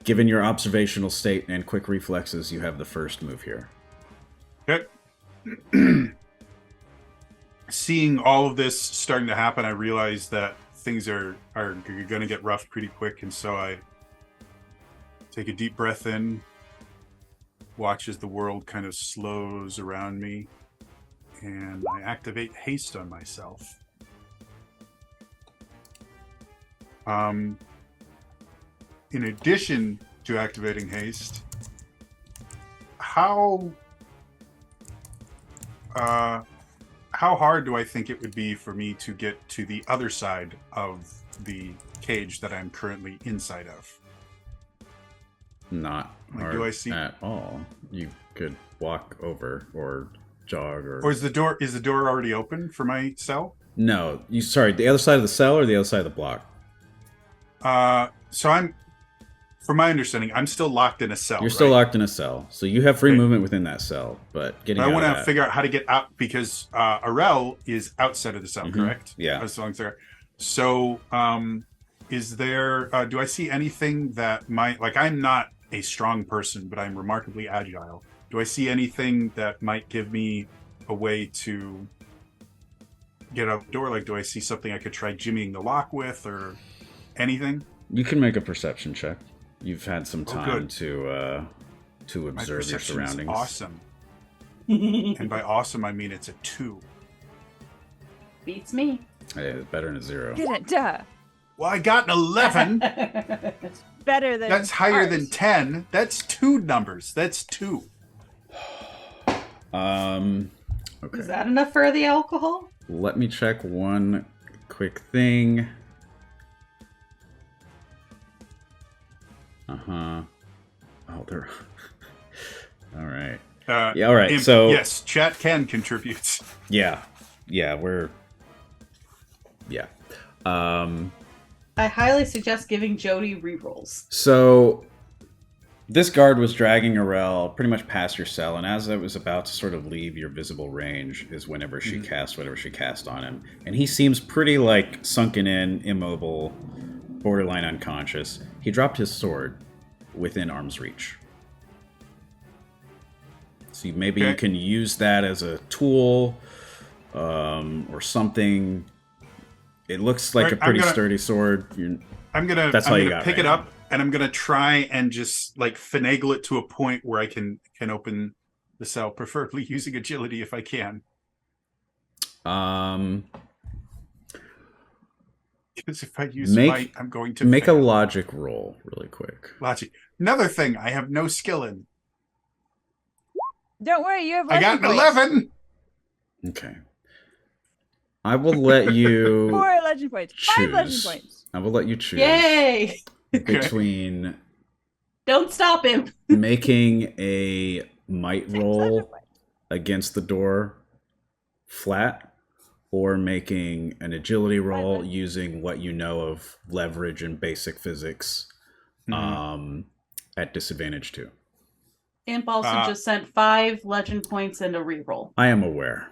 Given your observational state and quick reflexes, you have the first move here. Okay. Seeing all of this starting to happen, I realize that things are going to get rough pretty quick, and so I take a deep breath in, watch as the world kind of slows around me, and I activate haste on myself. In addition to activating haste, how hard do I think it would be for me to get to the other side of the cage that I'm currently inside of? Not hard do I see at all. You could walk over or jog or is the door already open for my cell? No, sorry, the other side of the cell or the other side of the block? So I'm, from my understanding, I'm still locked in a cell. You're still locked in a cell, so you have free movement within that cell. But getting, I want to figure out how to get out because Arel is outside of the cell, correct? Yeah. As long as they're so. Is there? Do I see anything that might like? I'm not a strong person, but I'm remarkably agile. Do I see anything that might give me a way to get out the door? Like, do I see something I could try jimmying the lock with, or anything? You can make a perception check. You've had some time to observe your surroundings. Awesome. And by awesome, I mean it's a 2. Beats me. It's better than a 0. Get it, duh. Well, I got an 11. Better than That's higher ours. than 10. That's 2 numbers. That's 2. Okay. Is that enough for the alcohol? Let me check one quick thing. Oh, they're all right. Yeah, all right. So yes, chat can contribute. Yeah, we're I highly suggest giving Jody rerolls. So this guard was dragging Arel pretty much past your cell, and as it was about to sort of leave your visible range is whenever she cast whatever she cast on him. And he seems pretty like sunken in, immobile, borderline unconscious. He dropped his sword within arm's reach. So maybe you can use that as a tool or something. It looks like a pretty sturdy sword. I'm gonna pick it up and I'm gonna try and just like finagle it to a point where I can open the cell, preferably using agility if I can. Because if I use might, I'm going to make fail. a logic roll really quick. Logic. Another thing I have no skill in. Don't worry, you have. I got an 11. Okay. I will let you 4 legend points. 5 legend choose. points. I will let you choose. Yay! Between Don't stop him. making a might roll against the door flat, or making an agility roll using what you know of leverage and basic physics at disadvantage 2. Imp also just sent 5 legend points and a reroll. I am aware.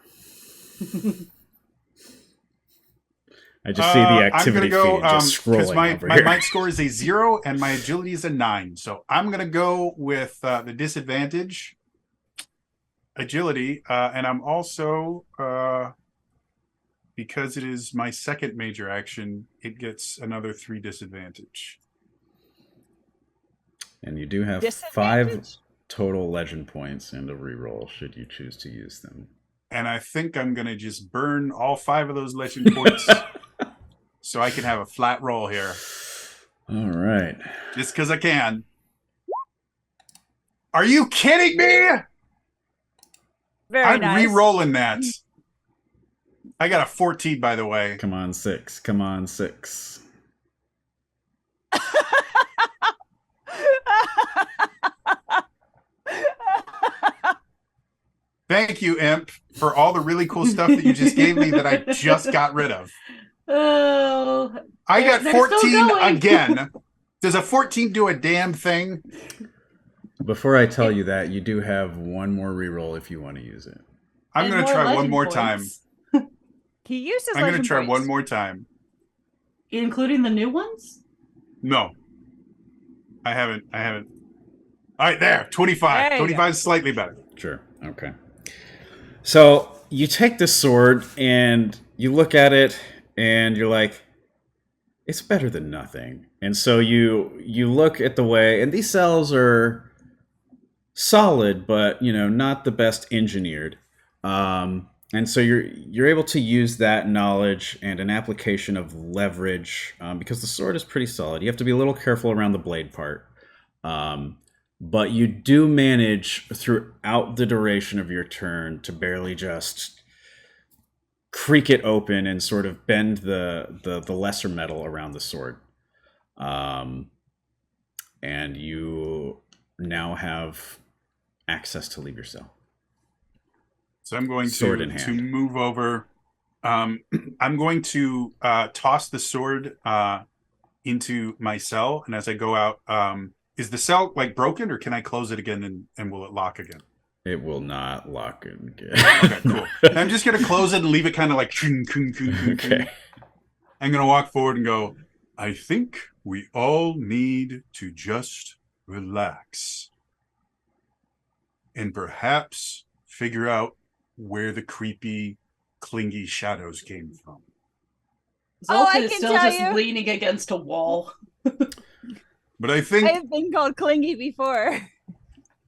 I just see the activity feed just scrolling my over here. might score is a 0 and my agility is a 9. So I'm going to go with the disadvantage agility. And I'm also, because it is my second major action, it gets another 3 disadvantage. And you do have 5 total legend points and a reroll should you choose to use them. And I think I'm going to just burn all 5 of those legend points so I can have a flat roll here. All right. Just because I can. Are you kidding me? Very I'm nice. re-rolling that. I got a 14, by the way. Come on, 6. Come on, 6. Thank you, Imp, for all the really cool stuff that you just gave me that I just got rid of. Oh, I got they're still 14 going. again. Does a 14 do a damn thing? Before I tell you that, you do have one more reroll if you want to use it. I'm And going to more try one legend more points, time. He used his I'm going to legend try points. one more time. including the new ones. No. I haven't. All right, there. 25. There you 25 is slightly better. Sure. Okay. So you take this sword and you look at it and you're like, it's better than nothing. And so you look at the way, and these cells are solid, but not the best engineered. And so you're able to use that knowledge and an application of leverage, because the sword is pretty solid. You have to be a little careful around the blade part. But you do manage throughout the duration of your turn to barely just creak it open and sort of bend the lesser metal around the sword. And you now have access to leave your cell. So I'm going Sword in to hand. move over. I'm going to toss the sword into my cell. And as I go out, is the cell like broken, or can I close it again and will it lock again? It will not lock in again. Okay, cool. I'm just going to close it and leave it kind of like... Okay. I'm going to walk forward and go, I think we all need to just relax. And perhaps figure out where the creepy, clingy shadows came from. Oh, Zoltan I is can still tell just you. leaning against a wall. But I think I have been called clingy before.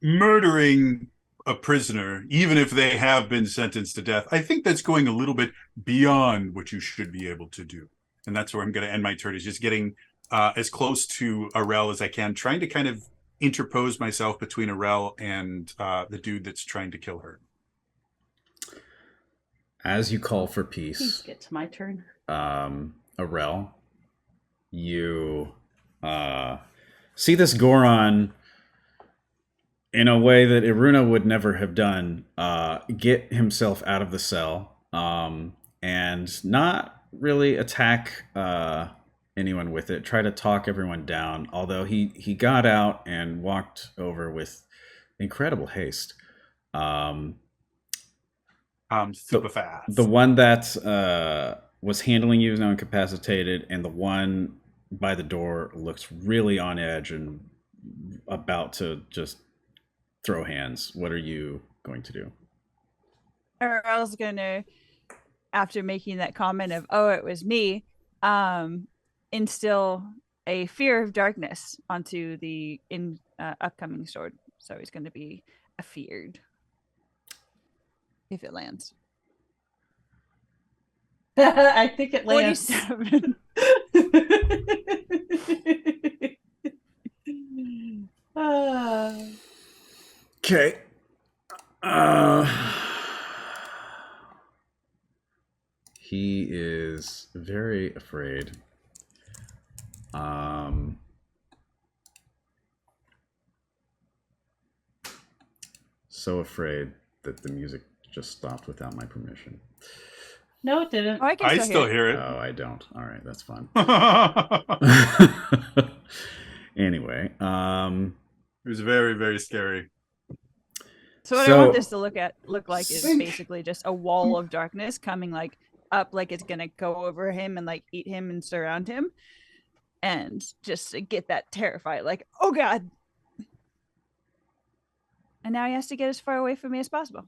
murdering a prisoner, even if they have been sentenced to death, I think that's going a little bit beyond what you should be able to do. And that's where I'm going to end my turn, is just getting as close to Arel as I can, trying to kind of interpose myself between Arel and the dude that's trying to kill her. As you call for Please peace, get to my turn. Arel, you see this Goron in a way that Iruna would never have done, get himself out of the cell, and not really attack anyone with it, try to talk everyone down, although he got out and walked over with incredible haste. Super fast. The one that was handling you is now incapacitated, and the one by the door looks really on edge and about to just throw hands. What are you going to do? Arel's gonna, after making that comment of "oh, it was me," instill a fear of darkness onto the upcoming sword. So he's going to be afeared if it lands. I think it lands. 47. Okay. He is very afraid. So afraid that the music just stopped without my permission. No, it didn't. Oh, I can I still, still hear it. hear Oh, I don't. All right, that's fine. it. Anyway, It was very, very scary. So what I want this to look like is basically just a wall of darkness coming like up, like it's gonna go over him and like eat him and surround him, and just to get that terrified, like, oh god. And now he has to get as far away from me as possible.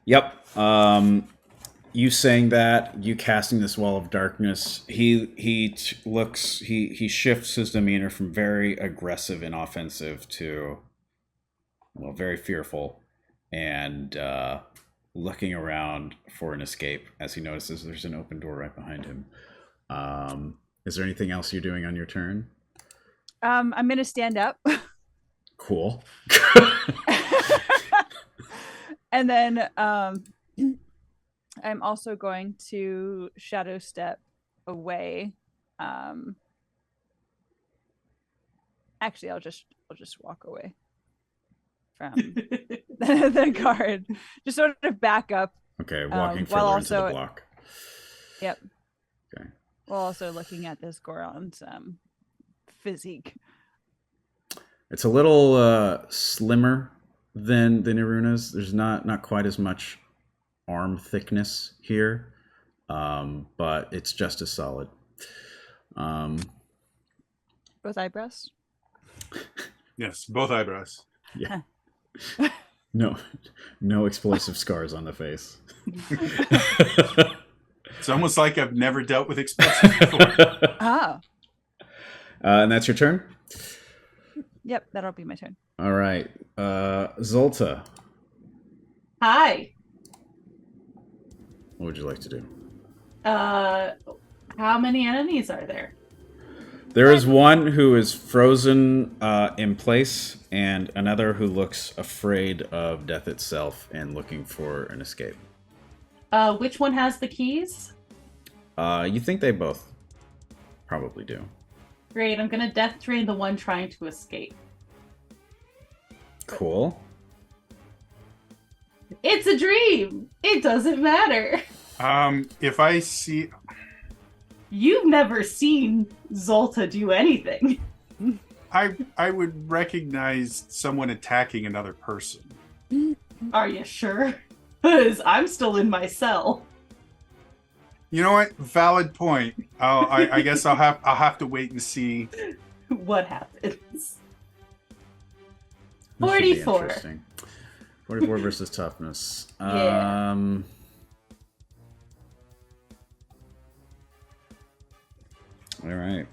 Yep. You saying that, you casting this wall of darkness, he shifts his demeanor from very aggressive and offensive to, well, very fearful, and looking around for an escape as he notices there's an open door right behind him. Is there anything else you're doing on your turn? I'm gonna stand up. Cool. And then I'm also going to shadow step away. Actually, I'll just walk away from the guard. Just sort of back up. Okay, walking while further into also, the block. Yep. Okay. While also looking at this Goron's physique. It's a little slimmer than Iruna's. There's not quite as much arm thickness here, but it's just as solid. Both eyebrows? Yes, both eyebrows. Yeah. No explosive scars on the face. It's almost like I've never dealt with explosives before. Oh. And that's your turn? Yep, that'll be my turn. All right. Zolta, Hi. what would you like to do? How many enemies are there? There is one who is frozen in place, and another who looks afraid of death itself and looking for an escape. Which one has the keys? You think they both probably do. Great, I'm gonna death drain the one trying to escape. Cool. It's a dream! It doesn't matter. If I see... You've never seen Zolta do anything. I would recognize someone attacking another person. Are you sure? Because I'm still in my cell. You know what? Valid point. I guess I'll have to wait and see. What happens? This should be 44. interesting. 44 versus toughness. Yeah. All right.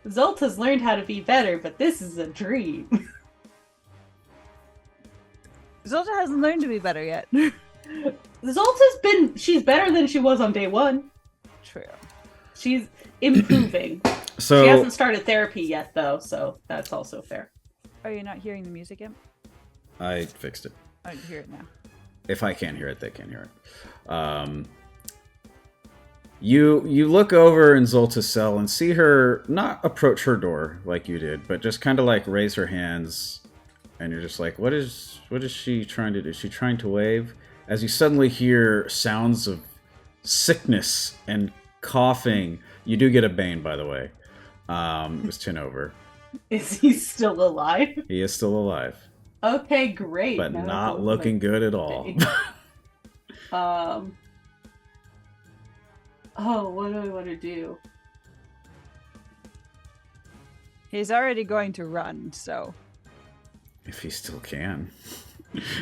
Zolta's learned how to be better, but this is a dream. Zolta hasn't learned to be better yet. She's better than she was on day one. True. She's improving. So She hasn't started therapy yet, though, so that's also fair. Are you not hearing the music yet? I fixed it. I can hear it now. If I can't hear it, they can't hear it. You look over in Zolta's cell and see her not approach her door like you did, but just kind of like raise her hands, and you're just like, what is she trying to do? Is she trying to wave? As you suddenly hear sounds of sickness and coughing. You do get a bane, by the way. It was 10 over. Is he still alive? He is still alive, Okay, great. but Now not go looking with good at all. bane. Oh, what do I want to do? He's already going to run, so. If he still can.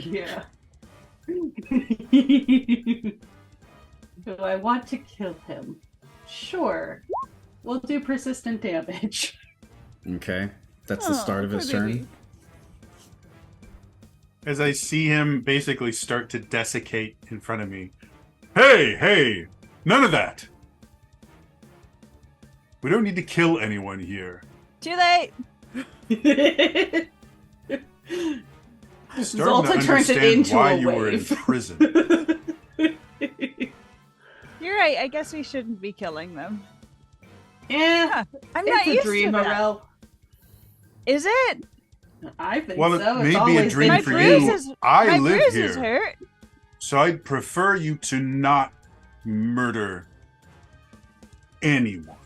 Yeah. Do I want to kill him? Sure. We'll do persistent damage. Okay. That's the start of his poor baby. turn. As I see him basically start to desiccate in front of me. Hey! None of that! We don't need to kill anyone here. Too late! Starting Zolta to turns it understand into why a you were in wave. prison. You're right, I guess we shouldn't be killing them. Yeah, I'm not it's a used dream, to that. Morel. Is it? I think Well, so. it may It's be a always dream been for true. you. I my live bruise is here. hurt. So I'd prefer you to not murder anyone.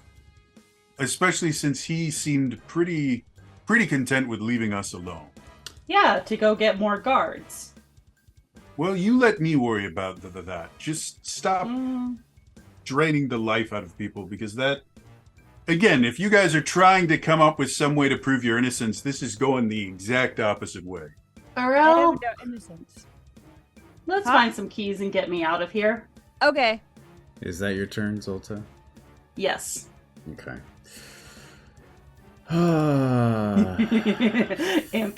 Especially since he seemed pretty content with leaving us alone. Yeah, to go get more guards. Well, you let me worry about that. Just stop Mm, draining the life out of people, because that... Again, if you guys are trying to come up with some way to prove your innocence, this is going the exact opposite way. I Morel, have no innocence. let's Huh? find some keys and get me out of here. Okay. Is that your turn, Zolta? Yes. Okay. Imp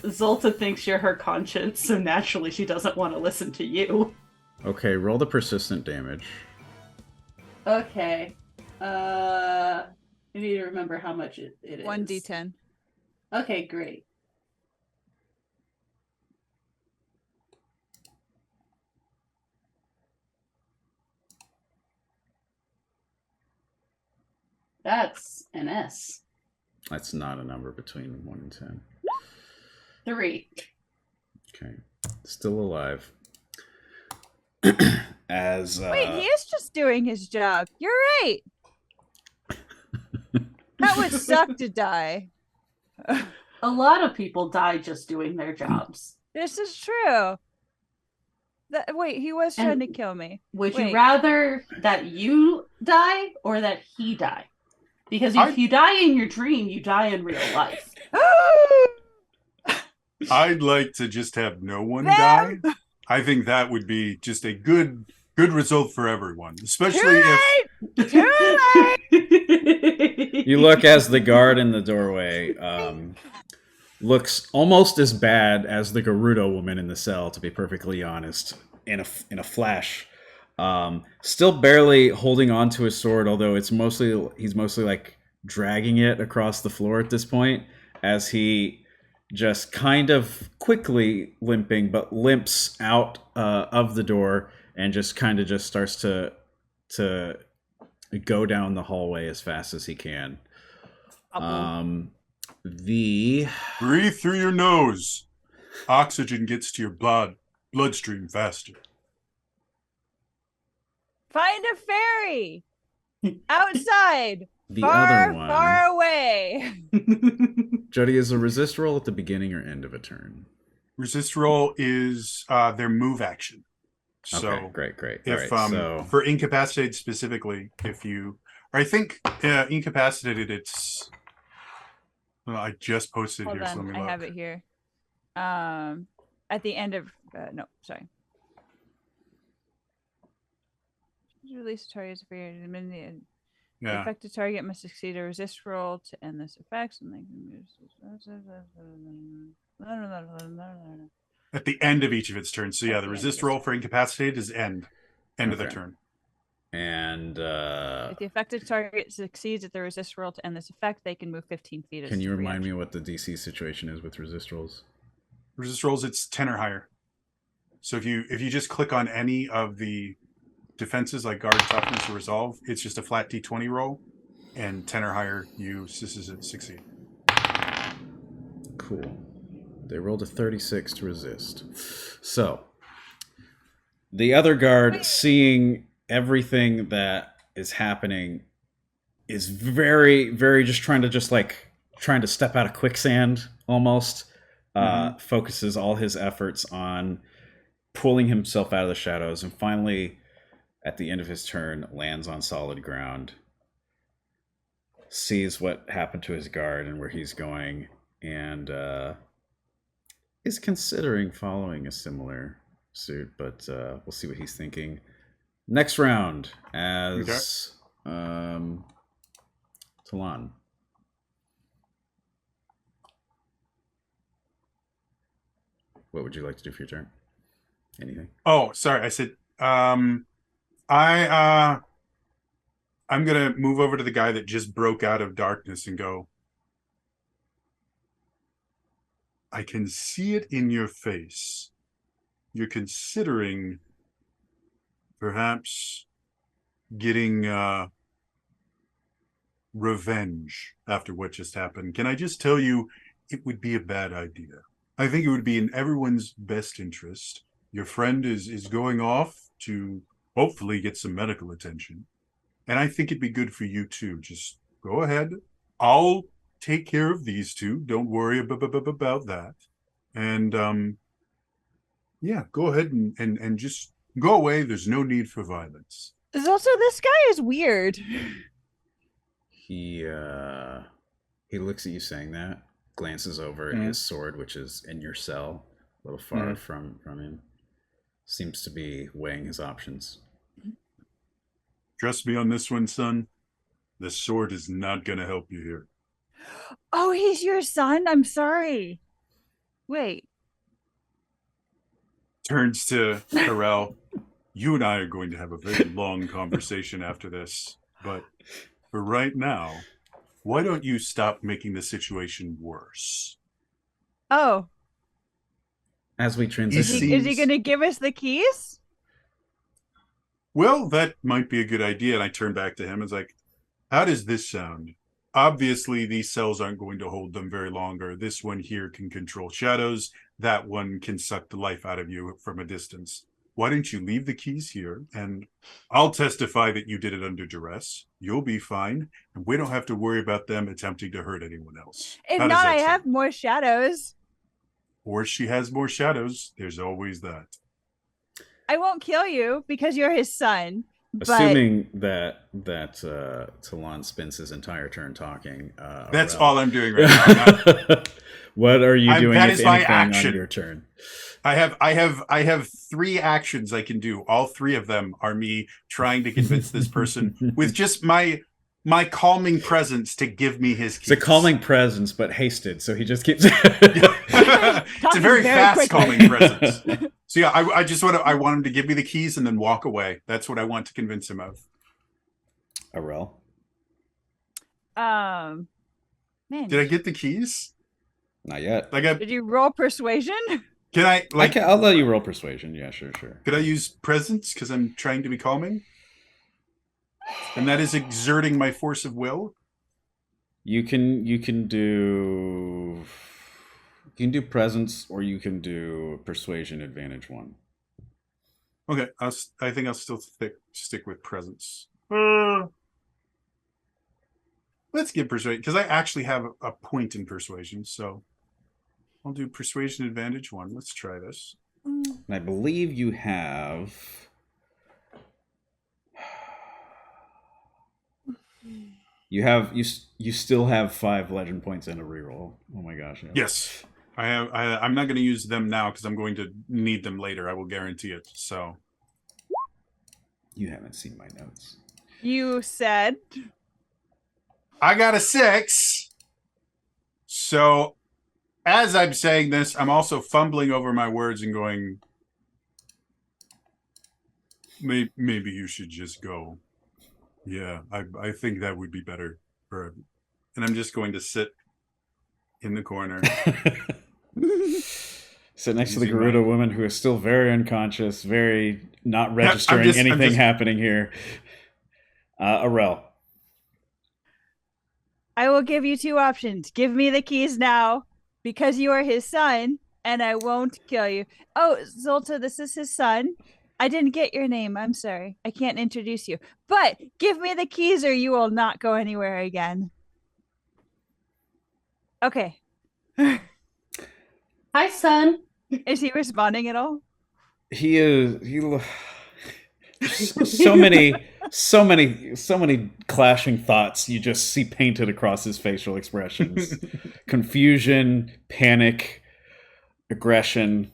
Zolta thinks you're her conscience, so naturally she doesn't want to listen to you. Okay, roll the persistent damage. Okay. You need to remember how much it is. 1d10. Okay, great. That's an S. That's not a number between 1 and 10. 3. Okay. Still alive. As Wait, he is just doing his job. You're right. That would suck to die. A lot of people die just doing their jobs. This is true. Wait, he was And trying to kill me. Would Wait. you rather that you die or that he die? Because if you die in your dream, you die in real life. I'd like to just have no one die. I think that would be just a good result for everyone, especially if you look as the guard in the doorway looks almost as bad as the Gerudo woman in the cell, to be perfectly honest, in a flash. Still barely holding on to his sword, although he's mostly like dragging it across the floor at this point, as he just kind of quickly limping, but limps out of the door and just kind of just starts to go down the hallway as fast as he can. Breathe through your nose. Oxygen gets to your bloodstream faster. Find a fairy outside. The far, other one, far away. Jody, is a resist roll at the beginning or end of a turn? Resist roll is their move action. So okay, great. If so for incapacitated specifically, if you, or I think incapacitated, it's. Well, I just posted Hold here. on, So let me I look. have it here. At the end of no, sorry. Release a target's fair. The affected target must succeed a resist roll to end this effect. At the end of each of its turns. So yeah, the resist roll for incapacitated is end of the turn. And if the affected target succeeds at the resist roll to end this effect, they can move 15 feet. Can you remind me what the DC situation is with resist rolls? Resist rolls, it's 10 or higher. So if you just click on any of the defenses like guard, toughness, or resolve, it's just a flat D20 roll, and 10 or higher, you succeed. Cool. They rolled a 36 to resist. So the other guard, seeing everything that is happening, is very, very just trying to step out of quicksand almost. Focuses all his efforts on pulling himself out of the shadows, and finally, at the end of his turn, lands on solid ground, sees what happened to his guard and where he's going, and is considering following a similar suit, but we'll see what he's thinking. Next round, as Talon. What would you like to do for your turn? Anything? Oh, sorry. I said, I'm gonna move over to the guy that just broke out of darkness and go, I can see it in your face. You're considering perhaps getting revenge after what just happened. Can I just tell you, it would be a bad idea. I think it would be in everyone's best interest. Your friend is going off to hopefully get some medical attention. And I think it'd be good for you too. Just go ahead. I'll take care of these two. Don't worry about that. And yeah, go ahead and just go away. There's no need for violence. Also, this guy is weird. He looks at you saying that, glances over at his sword, which is in your cell, a little far from him. Seems to be weighing his options. Trust me on this one, son. The sword is not going to help you here. Oh, he's your son? I'm sorry. Wait. Turns to Hyrule. You and I are going to have a very long conversation after this, but for right now, why don't you stop making the situation worse? Oh, As we is transition, he going to give us the keys? Well, that might be a good idea. And I turn back to him and was like, how does this sound? Obviously, these cells aren't going to hold them very longer. This one here can control shadows. That one can suck the life out of you from a distance. Why don't you leave the keys here? And I'll testify that you did it under duress. You'll be fine. And we don't have to worry about them attempting to hurt anyone else. If How does not, that I sound? have more shadows. Or she has more shadows. There's always that. I won't kill you because you're his son. But assuming that Talon spends his entire turn talking. That's Arel. all I'm doing right now. I'm not, What are you doing? that if is my anything, action. on your turn? I have 3 actions I can do. All 3 of them are me trying to convince this person with just my calming presence to give me his keys. It's a calming presence, but hasted, so he just keeps. It's a very fast quickly. calming presence. So yeah, I want him to give me the keys and then walk away. That's what I want to convince him of. Arel. man, Did I get the keys? Not yet. did you roll persuasion? Can I I'll let you roll persuasion. Yeah, sure. could I use presence because I'm trying to be calming? And that is exerting my force of will. You can do presence, or you can do persuasion advantage 1. Okay, I think I'll still stick with presence. Let's get persuasion because I actually have a point in persuasion, so I'll do persuasion advantage 1. Let's try this. And I believe you have. You still have 5 legend points and a reroll. Oh my gosh! Yeah. Yes, I have. I'm not going to use them now because I'm going to need them later. I will guarantee it. So You haven't seen my notes. You said I got a 6. So as I'm saying this, I'm also fumbling over my words and going, maybe you should just go. Yeah, I think that would be better for. And I'm just going to sit in the corner. Sit next to the Using Gerudo my- woman who is still very unconscious, very not registering I'm anything just- happening here. Arel. I will give you 2 options. Give me the keys now because you are his son and I won't kill you. Oh, Zolta, this is his son. I didn't get your name. I'm sorry. I can't introduce you. But give me the keys or you will not go anywhere again. Okay. Hi, son. Is he responding at all? He is. So many clashing thoughts you just see painted across his facial expressions. Confusion, panic, aggression.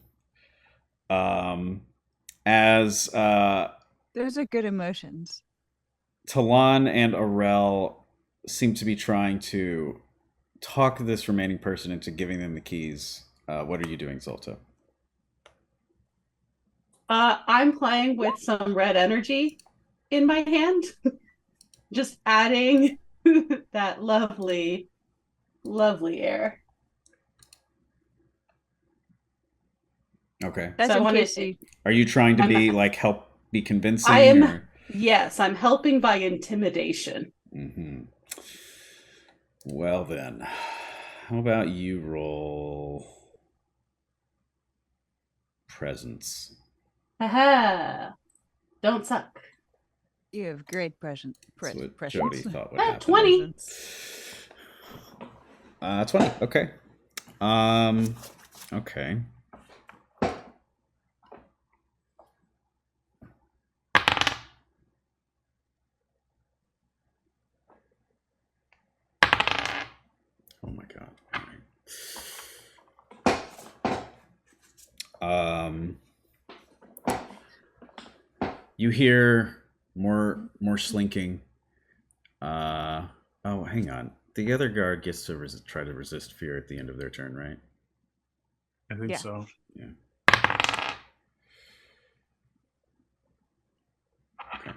As Those are good emotions. Talon and Arel seem to be trying to talk this remaining person into giving them the keys. What are you doing, Zolta? I'm playing with some red energy in my hand, just adding that lovely, lovely air. Okay. That's So I in wanna- case you... Are you trying to I'm- be help be convincing? I am. or- Yes, I'm helping by intimidation. Mm-hmm. Well then, how about you roll presence? Haha. Don't suck. You have great presence. That's what presence. Jody thought would happen. 20. 20. Okay. Okay. Oh my god. All right. You hear more slinking. Oh, hang hang on. The other guard gets to try to resist fear at the end of their turn, right? I think Yeah. so. Yeah. Okay.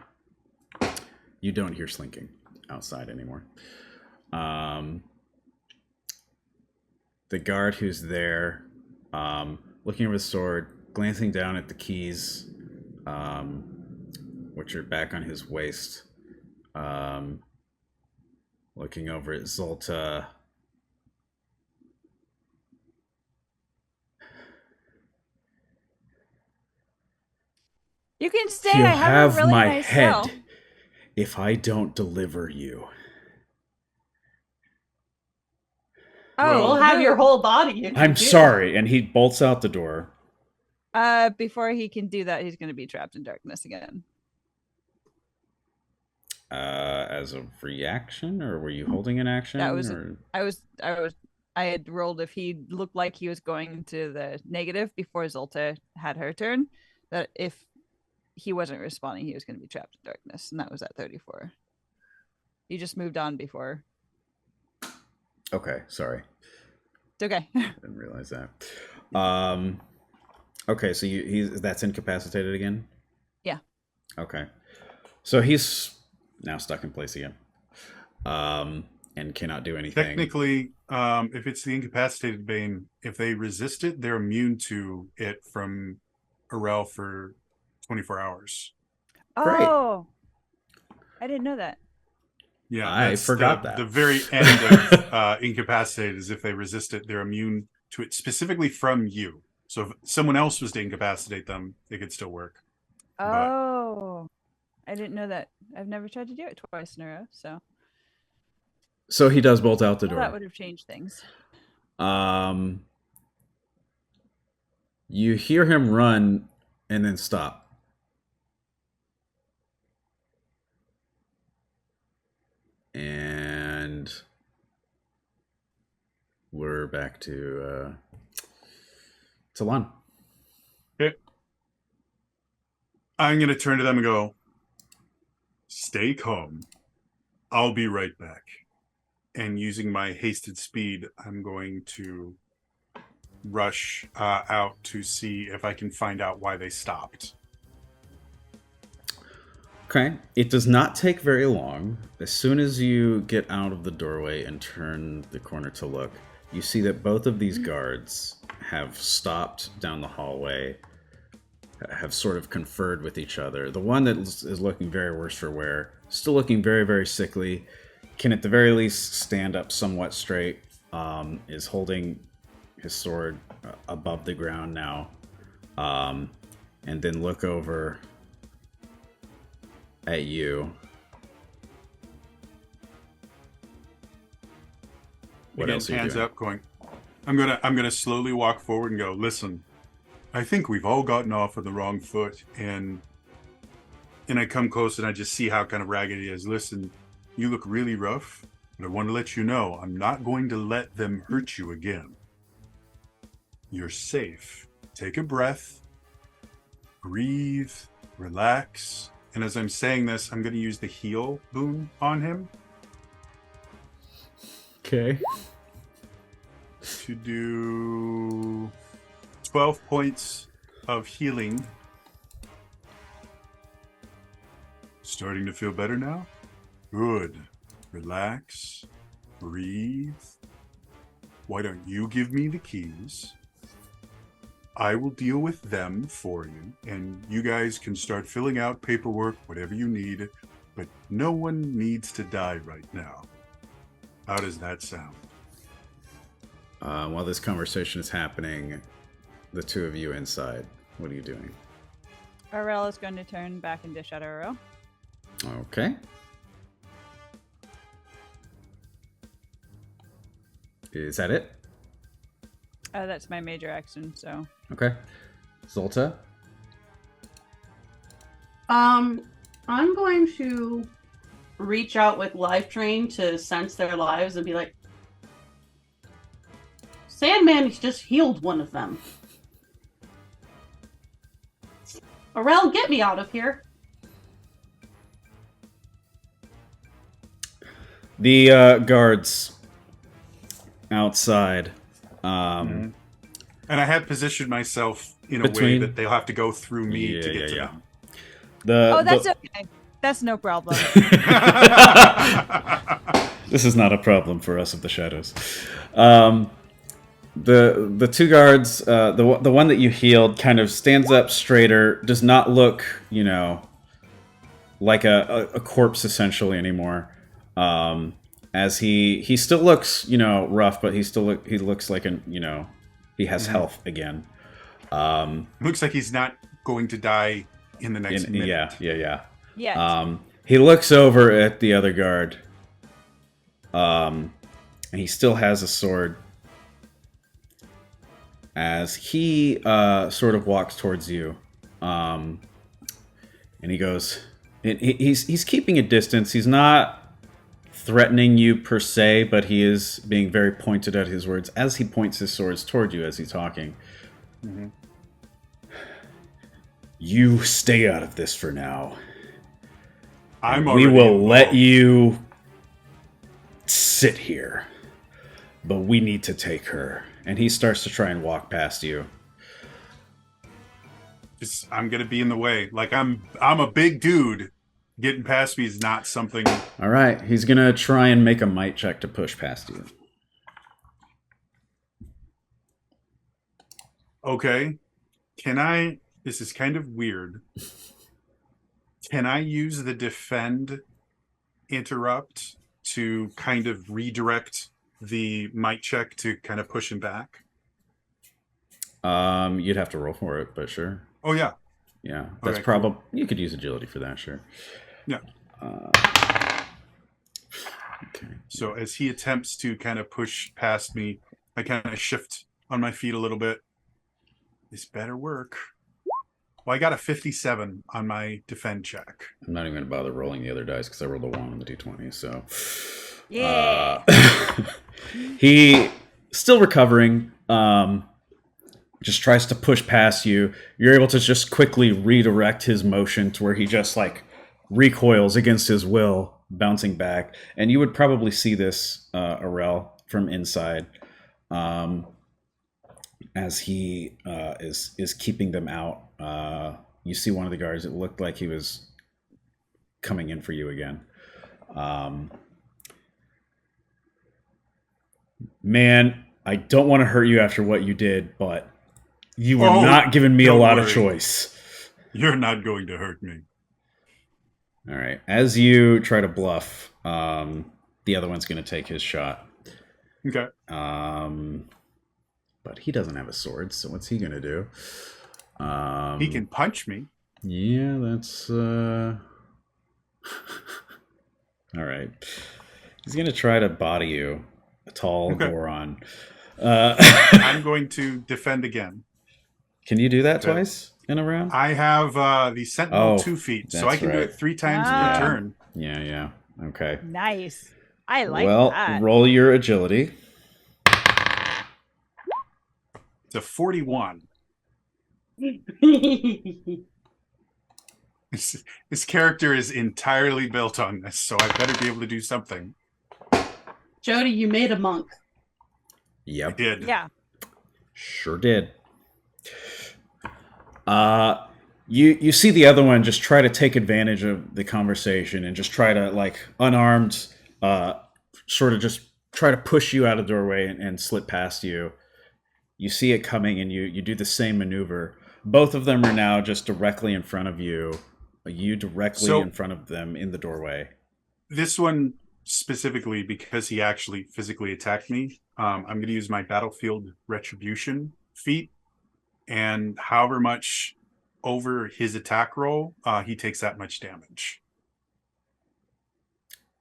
You don't hear slinking outside anymore. The guard who's there, looking over the sword, glancing down at the keys, which are back on his waist, looking over at Zolta. You can stay. You'll I have have a really my nice head cell. if I don't deliver you. Oh, We'll have your no. whole body. If I'm you do. sorry. And he bolts out the door. Before he can do that, he's going to be trapped in darkness again. As a reaction, or were you holding an action? That was. Or... I had rolled if he looked like he was going to the negative before Zolta had her turn. That if he wasn't responding, he was going to be trapped in darkness, and that was at 34. He just moved on before. Okay, sorry. It's okay. Didn't realize that. Okay, so that's incapacitated again? Yeah. Okay. So he's now stuck in place again. And cannot do anything. Technically, if it's the incapacitated Bane, if they resist it, they're immune to it from Hyrule for 24 hours. Great. Oh, I didn't know that. Yeah, I that's forgot that. The very end of incapacitated is if they resist it, they're immune to it specifically from you. So if someone else was to incapacitate them, it could still work. Oh, I didn't know that. I've never tried to do it twice in a row, So he does bolt out the door. that would have changed things. You hear him run and then stop. And we're back to Lon. Okay. I'm going to turn to them and go, stay calm. I'll be right back. And using my hasted speed, I'm going to rush out to see if I can find out why they stopped. Okay. It does not take very long. As soon as you get out of the doorway and turn the corner to look, you see that both of these guards have stopped down the hallway, have sort of conferred with each other. The one that is looking very worse for wear, still looking very, very sickly, can at the very least stand up somewhat straight, is holding his sword above the ground now, and then look over at you. What Again, else are you hands doing? up, going, I'm gonna slowly walk forward and go, listen, I think we've all gotten off on the wrong foot, and I come close and I just see how kind of ragged he is. Listen, you look really rough, but I want to let you know I'm not going to let them hurt you again. You're safe. Take a breath, breathe, relax. And as I'm saying this, I'm going to use the heal boon on him Okay. to do 12 points of healing. Starting to feel better now? Good. Relax. Breathe. Why don't you give me the keys? I will deal with them for you, and you guys can start filling out paperwork, whatever you need, but no one needs to die right now. How does that sound? While this conversation is happening, the two of you inside, what are you doing? Arel is going to turn back into Shadow Arel. Okay. Is that it? That's my major action, so. Okay. Zolta? I'm going to reach out with Life Drain to sense their lives and be like, Sandman just healed one of them. Arel, get me out of here. The guards outside. And I had positioned myself in a way Between- that they'll have to go through me Yeah, to get yeah, to yeah. them. Oh, that's okay. That's no problem. This is not a problem for us of the shadows. The two guards, the one that you healed, kind of stands up straighter. Does not look, like a corpse essentially anymore. As he still looks, rough, but he looks like he has health again. Looks like he's not going to die in the next minute. Yeah. Yeah. He looks over at the other guard. And he still has a sword. As he sort of walks towards you, and he goes, he's keeping a distance. He's not threatening you per se, but he is being very pointed at his words as he points his swords toward you as he's talking. Mm-hmm. You stay out of this for now. I'm We already will involved. let you sit here, but we need to take her. And he starts to try and walk past you. I'm gonna be in the way. Like I'm a big dude. Getting past me is not something. All right, he's gonna try and make a might check to push past you. Okay. Can I? This is kind of weird. Can I use the defend interrupt to kind of redirect the might check to kind of push him back? You'd have to roll for it, but sure. Oh yeah. Yeah, that's Okay, probably you could use agility for that, sure. Yeah. Okay. So as he attempts to kind of push past me, I kind of shift on my feet a little bit. This better work. Well, I got a 57 on my defend check. I'm not even gonna bother rolling the other dice because I rolled a 1 on the d20. So, Yeah. he still recovering. Just tries to push past you. You're able to just quickly redirect his motion to where he just like recoils against his will, bouncing back. And you would probably see this, Arel, from inside, as he is keeping them out. You see one of the guards. It looked like he was coming in for you again. Man, I don't want to hurt you after what you did, but you were not giving me a don't lot of worry. choice. You're not going to hurt me. All right. As you try to bluff, the other one's going to take his shot. Okay. But he doesn't have a sword, so what's he going to do? He can punch me. Yeah, that's... All right. He's going to try to body you, a tall Okay. Goron. I'm going to defend again. Can you do that Okay. twice in a round? I have the Sentinel Oh, 2 feet, so that's I can do right. it 3 times Ah. per turn. Yeah. Okay. Nice. I like Well, that. roll your agility. It's a 41. This character is entirely built on this, so I better be able to do something. Jody, you made a monk. I Yep. did. Yeah. Sure did. You see the other one just try to take advantage of the conversation and just try to, like, unarmed, sort of just try to push you out of the doorway and slip past you. You see it coming and you do the same maneuver. Both of them are now just directly in front of you. You directly in front of them in the doorway. This one specifically, because he actually physically attacked me, I'm going to use my Battlefield Retribution feat, and however much over his attack roll, he takes that much damage.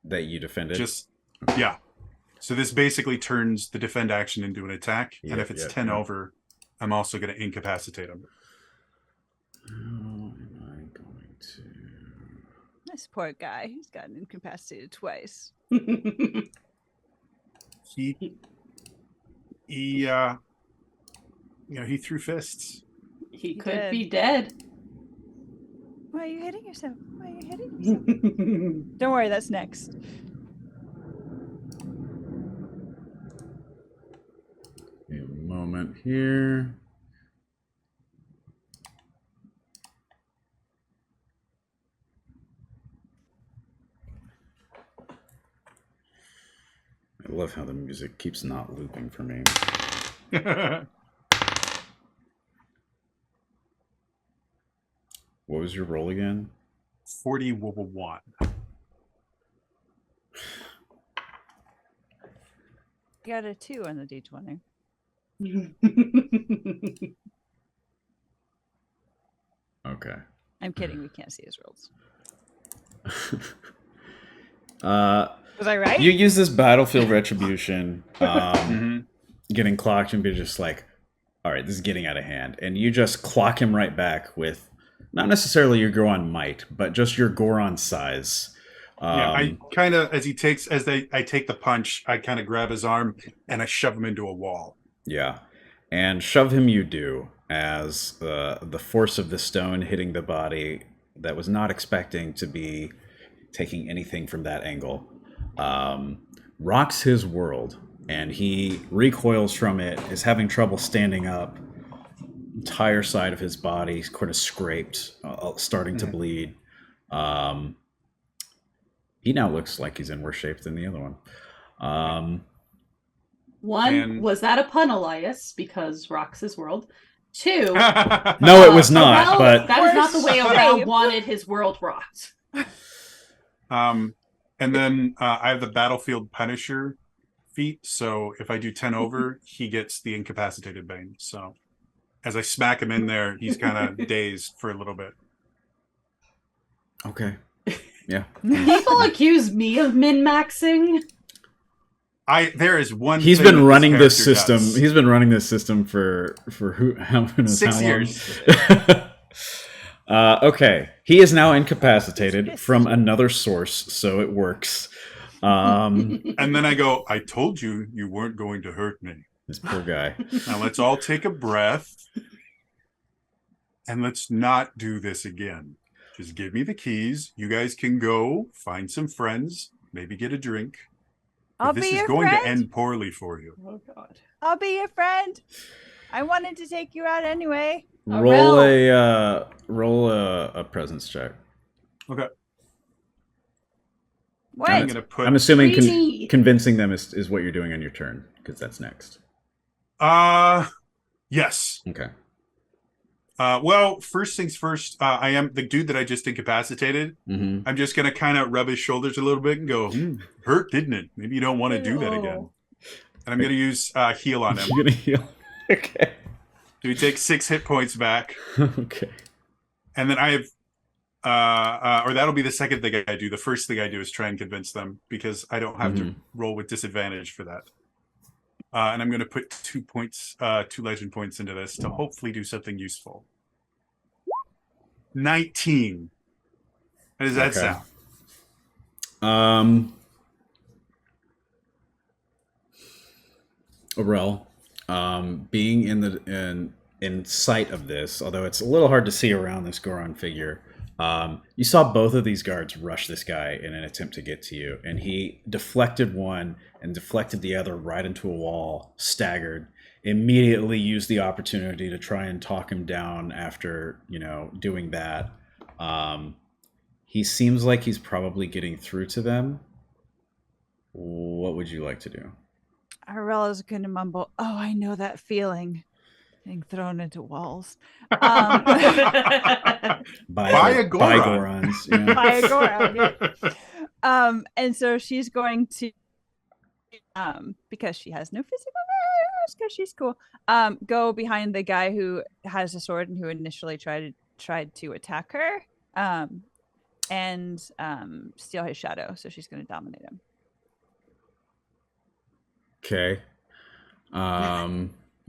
That you defended? Yeah. So this basically turns the defend action into an attack, and if it's 10 over, I'm also going to incapacitate him. How am I going to... This poor guy. He's gotten incapacitated twice. He threw fists. He He could did. be dead. Why are you hitting yourself? Why are you hitting yourself? Don't worry, that's next. movement here. I love how the music keeps not looping for me. What was your roll again? 41. Got a 2 on the d20. Okay. I'm kidding. We can't see his rolls. Was I right? You use this battlefield retribution, Mhm. getting clocked, and be just like, all right, this is getting out of hand. And you just clock him right back with not necessarily your Goron might, but just your Goron size. Yeah, I kind of, I take the punch, I kind of grab his arm and I shove him into a wall. Yeah. And shove him you do, as the force of the stone hitting the body that was not expecting to be taking anything from that angle rocks his world, and he recoils from it, is having trouble standing up. Entire side of his body kind of scraped, starting to bleed. He now looks like he's in worse shape than the other one. One, was that a pun, Elias? Because rocks his world. 2, no, it was not. Aurel, but that is not the way Worse Aurel shape. wanted his world rocked. And then I have the battlefield Punisher feat, so if I do 10 over, he gets the incapacitated Bane. So as I smack him in there, he's kind of dazed for a little bit. Okay. Yeah. People accuse me of min-maxing. There is one. He's thing been that running this character system. does. He's been running this system for how long? 6 years. Okay, he is now incapacitated from another source, so it works. And then I go, I told you you weren't going to hurt me. This poor guy. Now let's all take a breath and let's not do this again. Just give me the keys. You guys can go find some friends, maybe get a drink. I'll This be is your going friend. to end poorly for you. Oh God. I'll be your friend. I wanted to take you out anyway. Roll a presence check. Okay. What? I'm gonna put. I'm assuming Dreamy. convincing them is what you're doing on your turn, because that's next. Yes. Okay. Well, first things first. I am the dude that I just incapacitated. Mm-hmm. I'm just gonna kind of rub his shoulders a little bit and go, hurt, didn't it? Maybe you don't want to do that again. And I'm gonna use heal on him. You're gonna heal. Okay. So he takes 6 hit points back. Okay. And then I have, or that'll be the second thing I do. The first thing I do is try and convince them because I don't have to roll with disadvantage for that. And I'm going to put 2 points, 2 legend points into this to hopefully do something useful. 19. How does that sound? Aurel, being in sight of this, although it's a little hard to see around this Goron figure, you saw both of these guards rush this guy in an attempt to get to you, and he deflected one and deflected the other right into a wall, staggered, immediately used the opportunity to try and talk him down after, doing that. He seems like he's probably getting through to them. What would you like to do? Arella's going to mumble, "Oh, I know that feeling." Being thrown into walls. By Gorons. Yeah. By a Goron. Yeah. And so she's going to, because she has no physical barriers, because she's cool, go behind the guy who has a sword and who initially tried to attack her, and steal his shadow. So she's going to dominate him. Okay.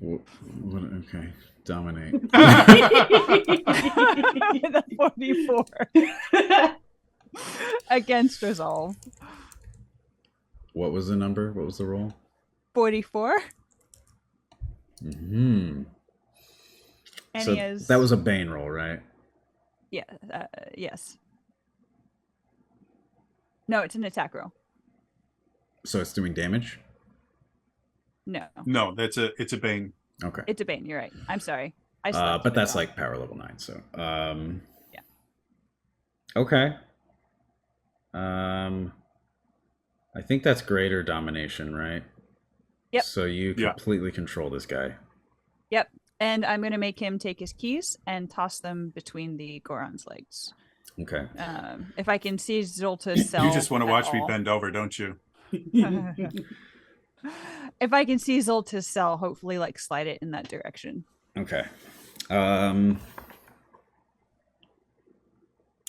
Okay. Dominate. The 44 against resolve. What was the number? What was the roll? 44. Mm-hmm. And So he is. that was a Bane roll, right? Yeah. Yes. No, it's an attack roll. So it's doing damage? No. No, it's a Bane. Okay. It's a Bane. You're right. I'm sorry. I But that's like power level 9. So, Okay. I think that's greater domination, right? Yep. So you completely control this guy. Yep. And I'm going to make him take his keys and toss them between the Goron's legs. Okay. If I can see Zolta's cell. You just want to watch me all. bend over, don't you? If I can see Zolta's cell, hopefully like slide it in that direction. Okay.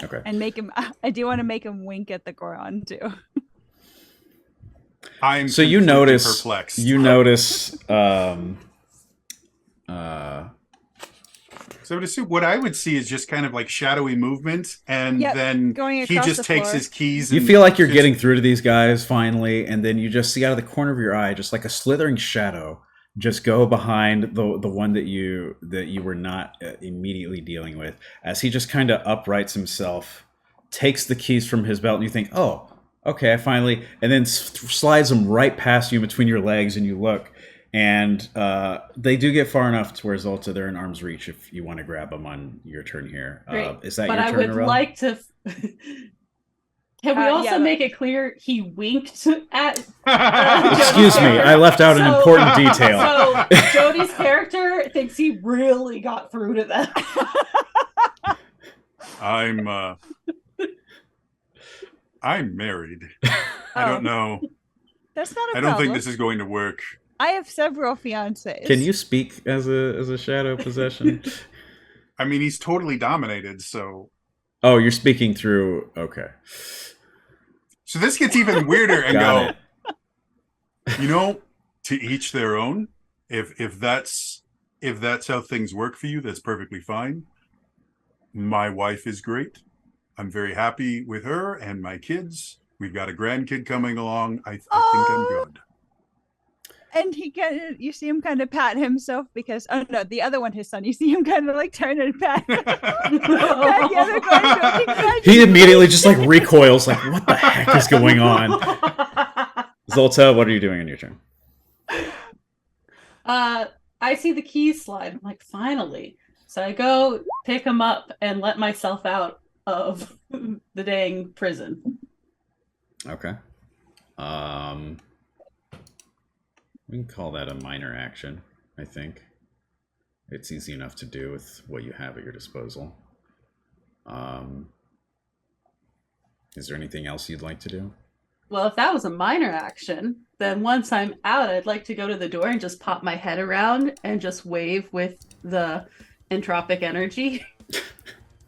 Okay. And make him. I do want to make him wink at the Goron too. I'm so you notice. Perplexed. You notice. So I would assume what I would see is just kind of like shadowy movement, and then he just takes his keys. You feel like you're getting through to these guys finally, and then you just see out of the corner of your eye, just like a slithering shadow, just go behind the one that you were not immediately dealing with, as he just kind of uprights himself, takes the keys from his belt, and you think, oh, okay, I finally, and then slides them right past you between your legs, and you look. And they do get far enough to where Zolta, they're in arm's reach if you want to grab them on your turn here. Is that your turn, But I would Narelle? like to... Can we also make it clear he winked at... Excuse me, I left out an important detail. So Jody's character thinks he really got through to them. I'm married. I don't know. That's not a I don't think this is going to work. I have several fiancés. Can you speak as a shadow possession? I mean, he's totally dominated, so... Oh, you're speaking through... Okay. So this gets even weirder and Got it. To each their own. If that's how things work for you, that's perfectly fine. My wife is great. I'm very happy with her and my kids. We've got a grandkid coming along. I think I'm good. And you see him kind of pat himself because, oh no, the other one, his son, you see him kind of like turn and pat. He immediately just like recoils, like, what the heck is going on? Zolta, what are you doing in your turn? I see the keys slide. I'm like, finally. So I go pick him up and let myself out of the dang prison. Okay. We can call that a minor action, I think. It's easy enough to do with what you have at your disposal. Is there anything else you'd like to do? Well, if that was a minor action, then once I'm out, I'd like to go to the door and just pop my head around and just wave with the entropic energy.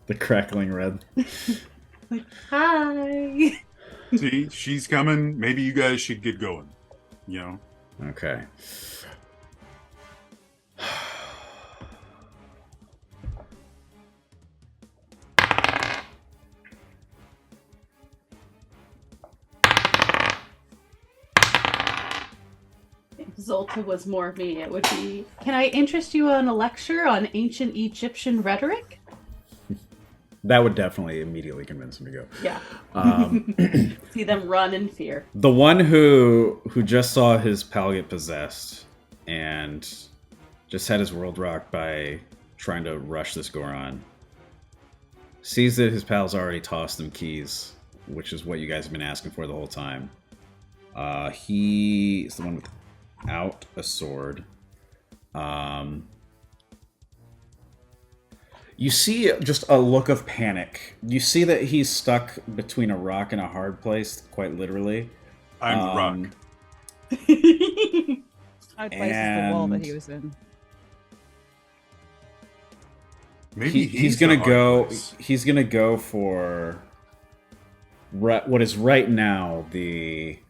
The crackling red. Like, hi. See, she's coming. Maybe you guys should get going. Okay. If Zolta was more me, it would be, can I interest you in a lecture on ancient Egyptian rhetoric? That would definitely immediately convince him to go. Yeah. See them run in fear. The one who just saw his pal get possessed and just had his world rocked by trying to rush this Goron sees that his pal's already tossed them keys, which is what you guys have been asking for the whole time. He is the one without a sword. You see just a look of panic. You see that he's stuck between a rock and a hard place, quite literally. I'm the rock. Hard place is the wall that he was in. Maybe he's gonna go. He's gonna go for what is right now the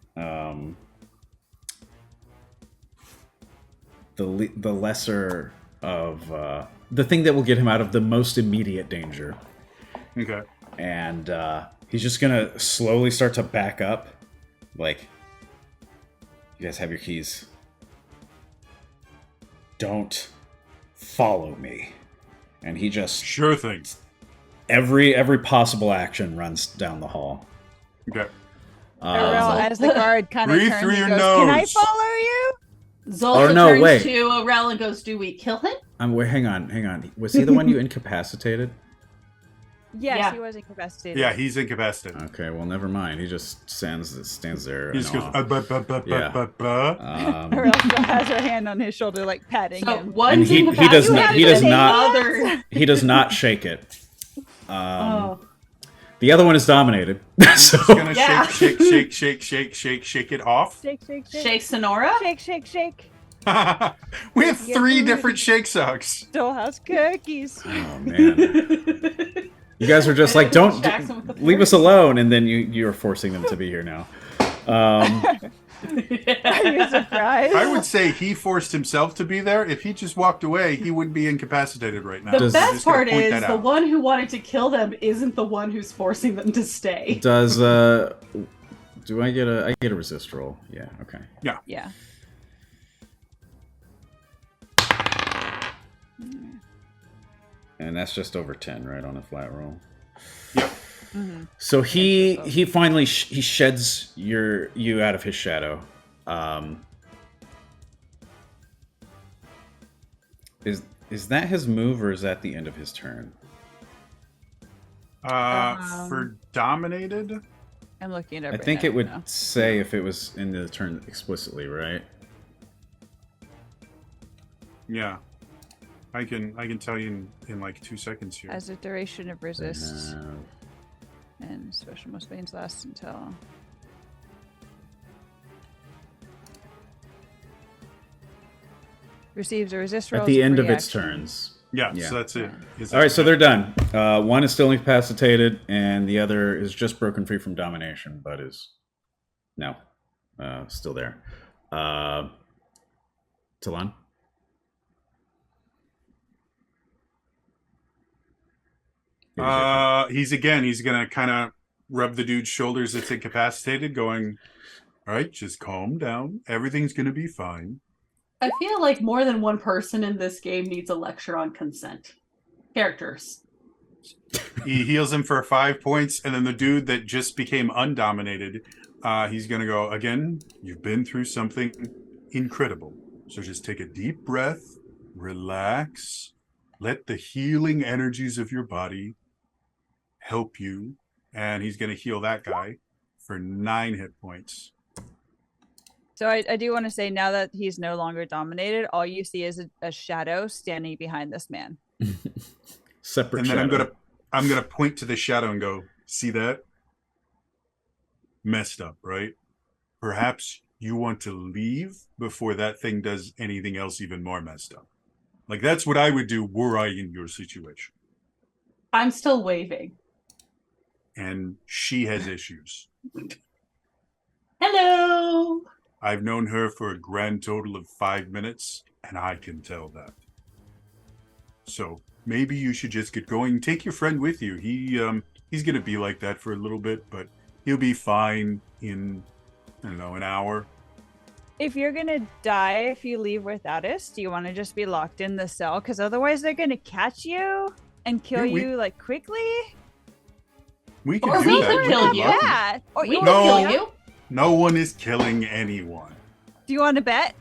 lesser of the thing that will get him out of the most immediate danger. Okay. And he's just gonna slowly start to back up, like, you guys have your keys. Don't follow me. And he just sure thing. Every possible action runs down the hall. Okay. As the guard kind of breathe turns through and your goes, nose. "Can I follow you?" Zolta Oh, no, turns wait. to Aurel and goes, "Do we kill him?" Hang on. Was he the one you incapacitated? Yes, Yeah. he was incapacitated. Yeah, he's incapacitated. Okay, well, never mind. He just stands there. He just goes, Yeah. Aurel still has her hand on his shoulder, like patting So him. one's he does not- incapacitated, he does and the not- other. He does not shake it. Oh. The other one is dominated. So He's gonna Yeah. shake it off. Shake, shake, shake. Shake Sonora. Shake, shake, shake. We have Yeah. 3 different shake socks. Still has cookies. oh man, you guys are just like, don't Distracts him with the leave us fruit. alone, and then you're forcing them to be here now. Are you surprised? I would say he forced himself to be there. If he just walked away, he wouldn't be incapacitated right now. The Does- best Just gonna part point is that the out. one who wanted to kill them isn't the one who's forcing them to stay. Does do I get a resist roll? Yeah. Okay. Yeah. And that's just over 10, right, on a flat roll. Yep. So he finally he sheds you out of his shadow. Is that his move, or is that the end of his turn? For dominated, I'm looking it up. I right think now, it would no. say if it was in the turn explicitly, right? yeah. I can tell you in like 2 seconds here. As a duration of resist, Uh, and special most pains lasts until. Receives a resist roll at the as a end of free its action. turns. Yeah, Yeah. so that's it. All right, so they're done. One is still incapacitated, and the other is just broken free from domination, but is still there. Talon? He's gonna kind of rub the dude's shoulders that's incapacitated, going, "All right, just calm down. Everything's gonna be fine." I feel like more than one person in this game needs a lecture on consent. Characters. He heals him for 5 points, and then the dude that just became undominated, he's gonna go again. You've been through something incredible, so just take a deep breath, relax, let the healing energies of your body help you, and he's gonna heal that guy for 9 hit points. So I do want to say, now that he's no longer dominated, all you see is a shadow standing behind this man. Separate And then shadow. I'm gonna point to the shadow and go, "See that? Messed up, right? Perhaps you want to leave before that thing does anything else even more messed up. Like, that's what I would do were I in your situation." I'm still waving. And she has issues. Hello. I've known her for a grand total of 5 minutes, and I can tell that. So maybe you should just get going. Take your friend with you. He's gonna be like that for a little bit, but he'll be fine in, I don't know, an hour. If you're gonna die if you leave without us, do you want to just be locked in the cell? Because otherwise they're gonna catch you and kill Yeah, you like quickly. We can Or do we that. could We kill can you. lock him. Yeah. Or We you can No. kill you. No one is killing anyone. Do you want to bet?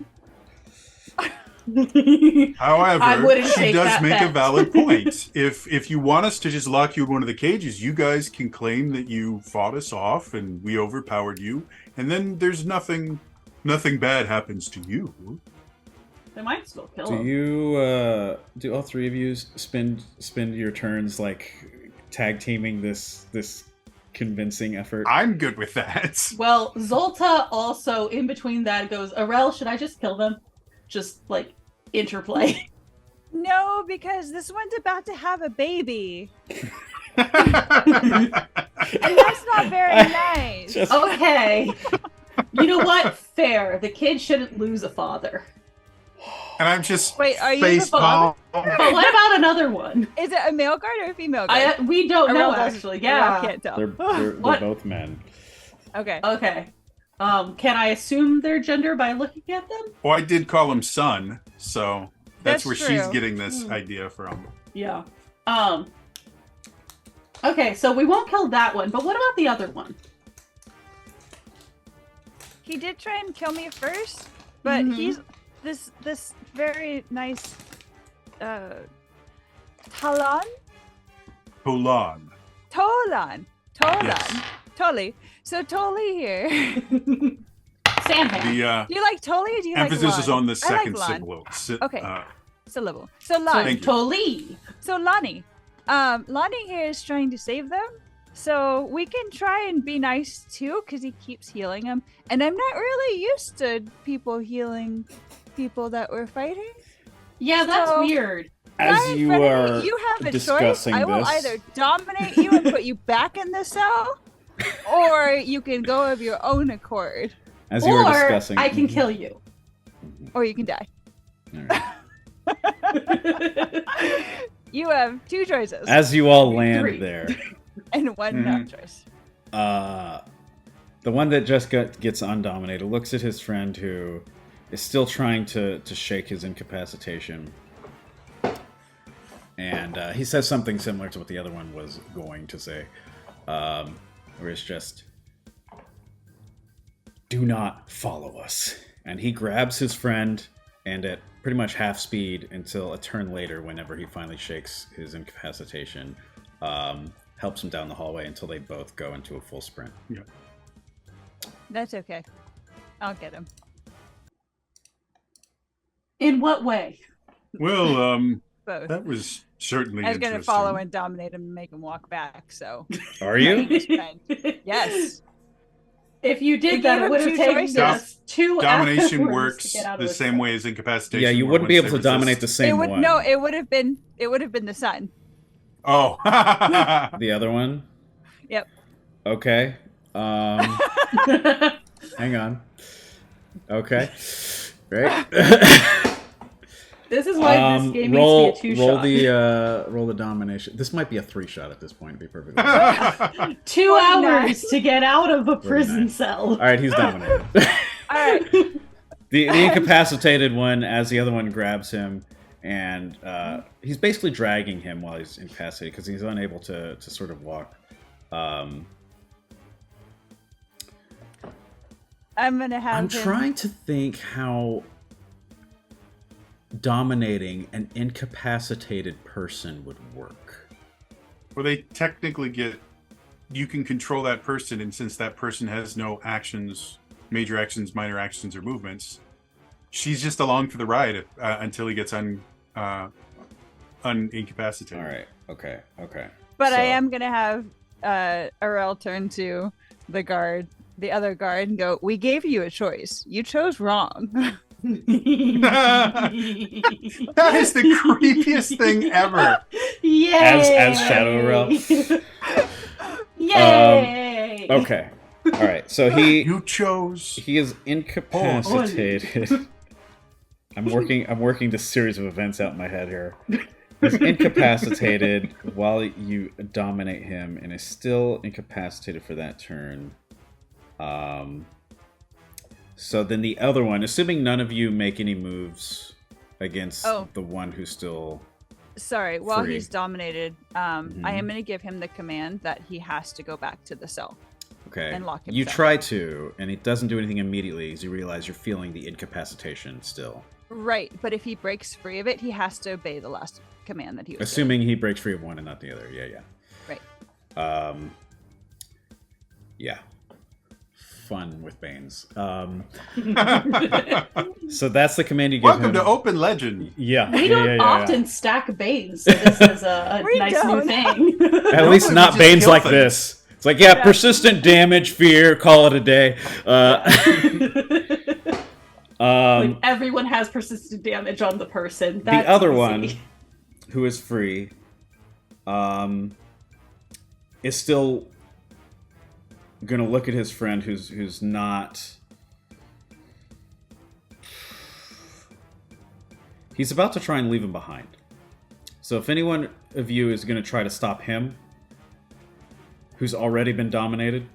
However, I wouldn't she take does that make a bet. valid point. If you want us to just lock you in one of the cages, you guys can claim that you fought us off and we overpowered you, and then there's nothing bad happens to you. They might still kill Do him. you do all three of you spend your turns like tag teaming this convincing effort? I'm good with that. Well, Zolta also in between that goes, Aurel, should I just kill them? Just like interplay. No, because this one's about to have a baby, and that's not very nice. Just- Okay. You know what? Fair. The kid shouldn't lose a father. And I'm just Wait, are you face the father? palm. But what about another one? Is it a male guard or a female guard? We don't know Aurel doesn't- actually. Aurel Yeah. can't tell. they're What? both men. Okay. Okay. Can I assume their gender by looking at them? Well, I did call him son, so that's That's where she's true. getting this idea from. Yeah. Okay, so we won't kill that one, but what about the other one? He did try and kill me first, but Mhm. he's this very nice Talon? Tolan. Tolan. Yes. Tolly. So Tolly here. Sandman. The Do you like Tolly or do you emphasis like is Lon? on the I like second Lon. syllable. Okay. Syllable. So So Lon. Thank you. Toli. So Lonnie. Lonnie here is trying to save them. So we can try and be nice too, because he keeps healing them. And I'm not really used to people healing people that we're fighting. Yeah, that's So- weird. As Ryan, you Frenemy, are you have a choice. discussing I will this, either dominate you and put you back in the cell, or you can go of your own accord, as you are Or discussing, I can kill you. or you can die. All right. You have two choices As you all land Three. there, and one not choice. the one that just gets undominated looks at his friend who is still trying to shake his incapacitation. And he says something similar to what the other one was going to say. Where it's just, do not follow us. And he grabs his friend, and at pretty much half speed until a turn later, whenever he finally shakes his incapacitation, helps him down the hallway until they both go into a full sprint. Yeah. That's okay. I'll get him. In what way? Well, Both. that was certainly I was going to interesting. follow and dominate him and make him walk back, so. Are you? Yes. If you We did that, gave it him would have two taken choices. us 2 Domination hours works to get out the of same way as incapacitation. Yeah, you where wouldn't be once able they to dominate the resist- same It would one. no, it would have been the sun. Oh. The other one? Yep. Okay. Hang on. Okay. Right. This is why this game roll, needs to be a roll 2-shot. roll the domination. This might be a 3-shot at this point, to be perfectly honest. 2 49. hours to get out of a prison 49. cell. All right, he's dominated. All right. The incapacitated one, as the other one grabs him, and he's basically dragging him while he's incapacitated because he's unable to sort of walk. I'm gonna have I'm him. trying to think how dominating an incapacitated person would work. Well, they technically get... You can control that person, and since that person has no actions, major actions, minor actions, or movements, she's just along for the ride until he gets unincapacitated. All right. Okay. But I So- am gonna have Arel turn to the guard, the other guard, and go, "We gave you a choice. You chose wrong." That is the creepiest thing ever. Yay! As Shadow Realm. Yay! Okay. All right. So You chose. he is incapacitated. I'm working this series of events out in my head here. He's incapacitated while you dominate him, and is still incapacitated for that turn. So then the other one, assuming none of you make any moves against the one who's still... Sorry, while Free. he's dominated, I am gonna give him the command that he has to go back to the cell. Okay. And lock You himself. try to, and it doesn't do anything immediately as you realize you're feeling the incapacitation still. Right, but if he breaks free of it, he has to obey the last command that he was Assuming he breaks free of one and not the other. Yeah. given. Right. Yeah. Fun with Banes. So that's the command you give Welcome him. to Open Legend. Yeah. We yeah, don't yeah, yeah, often stack Banes, so this is a We nice new don't. thing. At least Normally not we just Banes kill like things. this. It's like, yeah, persistent damage, fear, call it a day. Like, everyone has persistent damage on the person. That's the other easy. one, who is free, is still gonna look at his friend who's not. He's about to try and leave him behind. So if anyone of you is gonna try to stop him, who's already been dominated,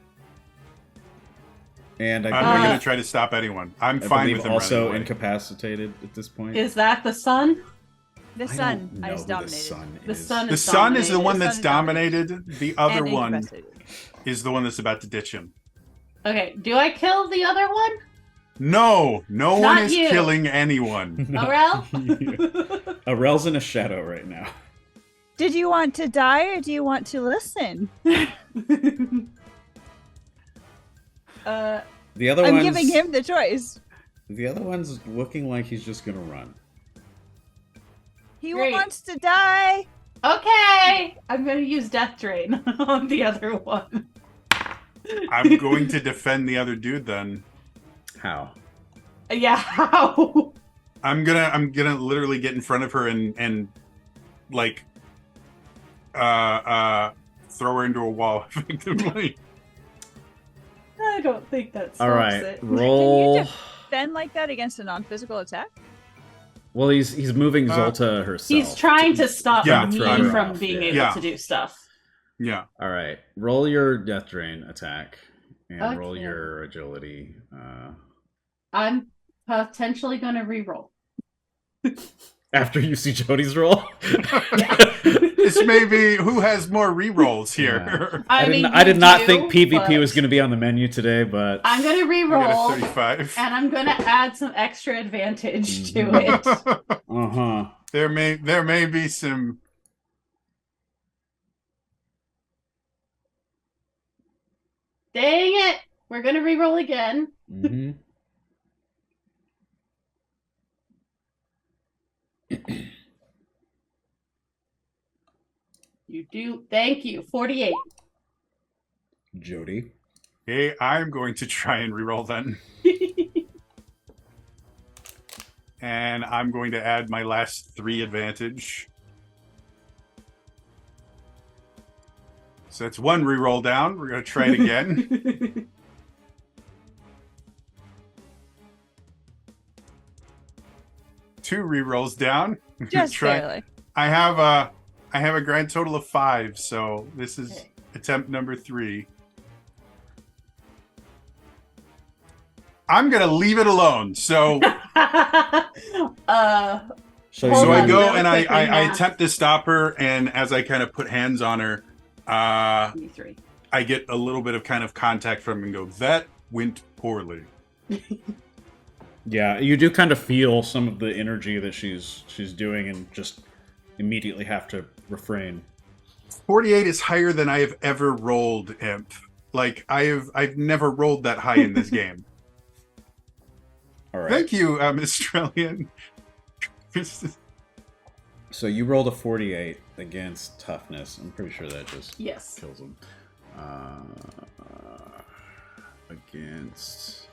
and I'm not believe- going to try to stop anyone. I'm I fine believe with him. also running away. incapacitated at this point. Is that the sun? The I sun don't know is who dominated. the sun The is. sun The is sun is the dominated. one The that's sun is dominated. dominated. The other And one incapacitated. is the one that's about to ditch him. Okay, do I kill the other one? No one Not is you. killing anyone. Aurel? Arel's in a shadow right now. Did you want to die or do you want to listen? The other I'm one's giving him the choice. the other one's looking like he's just gonna run. He Great. wants to die. Okay, I'm going to use Death Drain on the other one. I'm going to defend the other dude then. How? Yeah, how? I'm gonna literally get in front of her and like throw her into a wall effectively. I don't think that solves All right, it. roll. Defend like that against a non-physical attack? Well, he's moving Zolta herself. He's trying to stop Yeah, me throw her from off, being yeah. able Yeah. to do stuff. Yeah. All right, roll your death drain attack and roll Okay. your agility. I'm potentially going to reroll. After you see Jody's roll. This may be who has more rerolls here. I mean, I did you not do, think PvP but was going to be on the menu today, but I'm going to I got reroll, a 35. and I'm going to add some extra advantage to Mhm. it. There may be some. Dang it! We're going to reroll again. Mm-hmm. You do. Thank you. 48. Jody. Hey, I'm going to try and reroll then. And I'm going to add my last 3 advantage. So that's 1 reroll down. We're going to try it again. Two rerolls down. Just Try- barely. I have a grand total of 5, so this is Okay. attempt number 3. I'm gonna leave it alone. So So, Hold so I on, go really and I quickly, Matt. attempt to stop her, and as I kind of put hands on her, 23. I get a little bit of kind of contact from him and go, that went poorly. yeah, you do kind of feel some of the energy that she's doing, and just immediately have to refrain. 48 is higher than I have ever rolled, Imp. Like I've never rolled that high in this game. All right. Thank you, Australian. So you rolled a 48 against toughness. I'm pretty sure that just Yes. kills him. Against.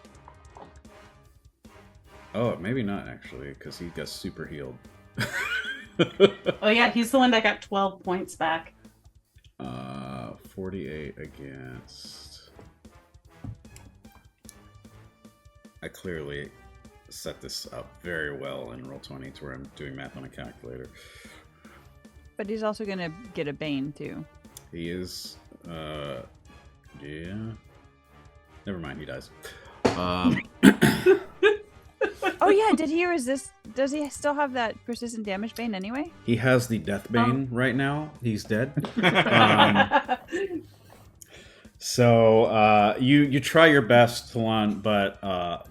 Oh, maybe not actually, because he got super healed. Oh, yeah, he's the one that got 12 points back. 48 against. I clearly set this up very well in Roll20 to where I'm doing math on a calculator. But he's also gonna get a bane too. He is, yeah. Never mind, he dies. Oh yeah, did he resist? Does he still have that persistent damage bane anyway? He has the Death Bane right now. He's dead. So you try your best, Talon, but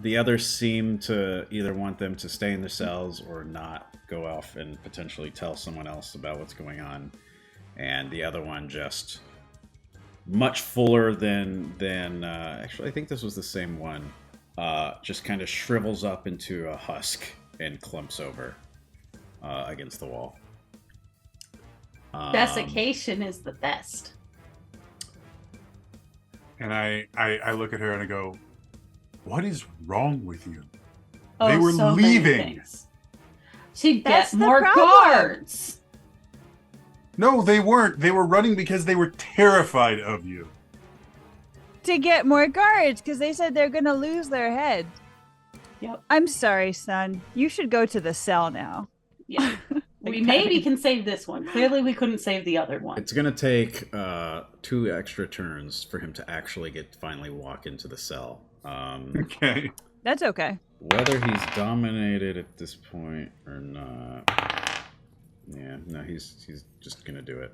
the others seem to either want them to stay in their cells or not go off and potentially tell someone else about what's going on. And the other one just much fuller than actually, I think this was the same one. Just kind of shrivels up into a husk and clumps over against the wall. Desiccation is the best. And I look at her and I go, what is wrong with you? Oh, They were so many leaving. things. She'd That's get the more problem. guards. No, they weren't. They were running because they were terrified of you. To get more guards, because they said they're gonna lose their head. Yep. I'm sorry, son. You should go to the cell now. Yeah. We Okay. maybe can save this one. Clearly, we couldn't save the other one. It's gonna take 2 extra turns for him to actually finally walk into the cell. Okay. That's okay. Whether he's dominated at this point or not, yeah, no, he's just gonna do it.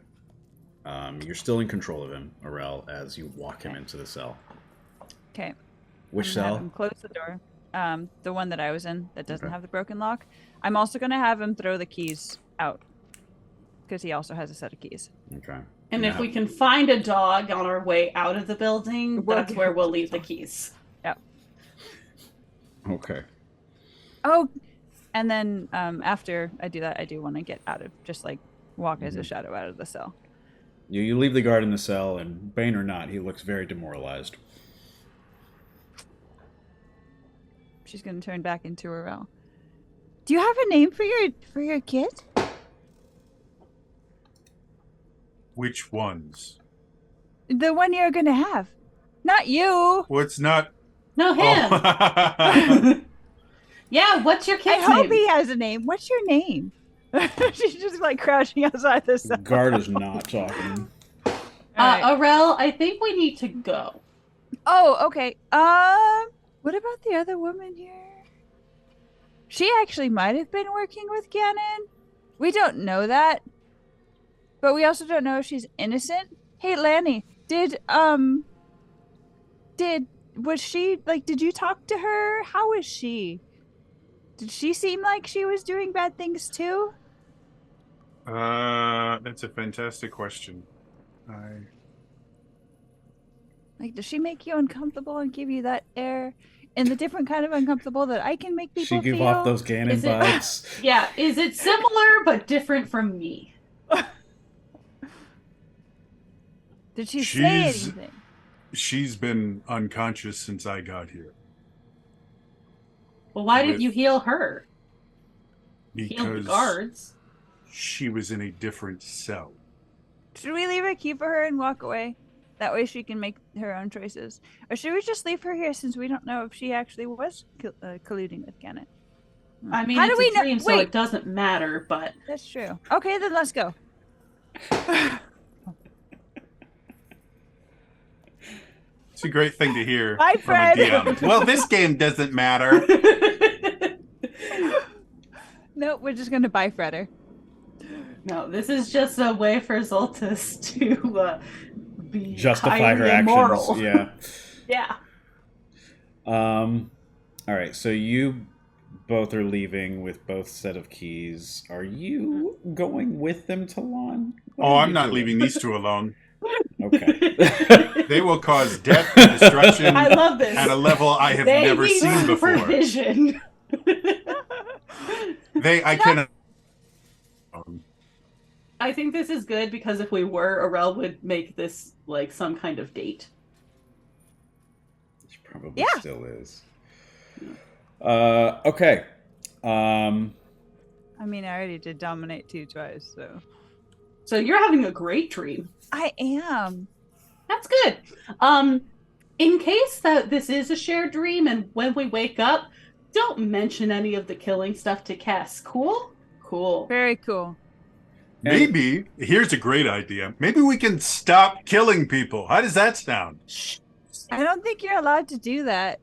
You're still in control of him, Aurel, as you walk him into the cell. Okay. Which I'm gonna have cell? him close the door. the one that I was in that doesn't Okay. have the broken lock. I'm also gonna have him throw the keys out because he also has a set of keys. Okay. And if Now- we can find a dog on our way out of the building, We'll that's give where it we'll to leave the the keys. Okay. Oh, and then after I do that, I do want to get out of just like walk as a shadow out of the cell. You leave the guard in the cell, and Bane or not, he looks very demoralized. She's gonna turn back into her realm. Do you have a name for your kid? Which ones? The one you're gonna have, not you. What's not? No, him. Oh. Yeah, what's your I kid's hope name? he has a name. What's your name? She's just like crouching outside the cell. Guard is not talking. Alright. Arel, I think we need to go. Oh, okay. What about the other woman here? She actually might have been working with Ganon. We don't know that. But we also don't know if she's innocent. Hey, Lanny, was she, like, did you talk to her? How is she? Did she seem like she was doing bad things too? That's a fantastic question. Like, does she make you uncomfortable and give you that air? And the different kind of uncomfortable that I can make people She give feel? off those Ganon Is it- vibes. Yeah, is it similar but different from me? Did she say She's- anything? She's been unconscious since I got here. Well, why did With- you heal her? Heal the Because guards. she was in a different cell. Should we leave a key for her and walk away? That way she can make her own choices. Or should we just leave her here since we don't know if she actually was colluding with Ganon? I mean, How it's do we a know? dream, so Wait, it doesn't matter, but that's true. Okay, then let's go. It's a great thing to hear Bye, from a Fred. DM. Well, this game doesn't matter. Nope, we're just gonna buy Fredder. no, this is just a way for Zoltus to be Justify highly her actions. immoral. Yeah. Yeah. All right. So you both are leaving with both set of keys. Are you going with them to Lon? What Oh, are I'm you not doing? leaving these two alone. Okay. They will cause death and destruction I love this. at a level I have They never need seen before. supervision. I cannot. I think this is good because if we were, Arel would make this like some kind of date. Which probably Yeah. still is. Okay. I mean, I already did dominate 2 twice, so So you're having a great dream. I am. That's good. In case that this is a shared dream and when we wake up, don't mention any of the killing stuff to Cass. Cool? Cool. Very cool. Maybe, here's a great idea. Maybe we can stop killing people. How does that sound? Shh. I don't think you're allowed to do that.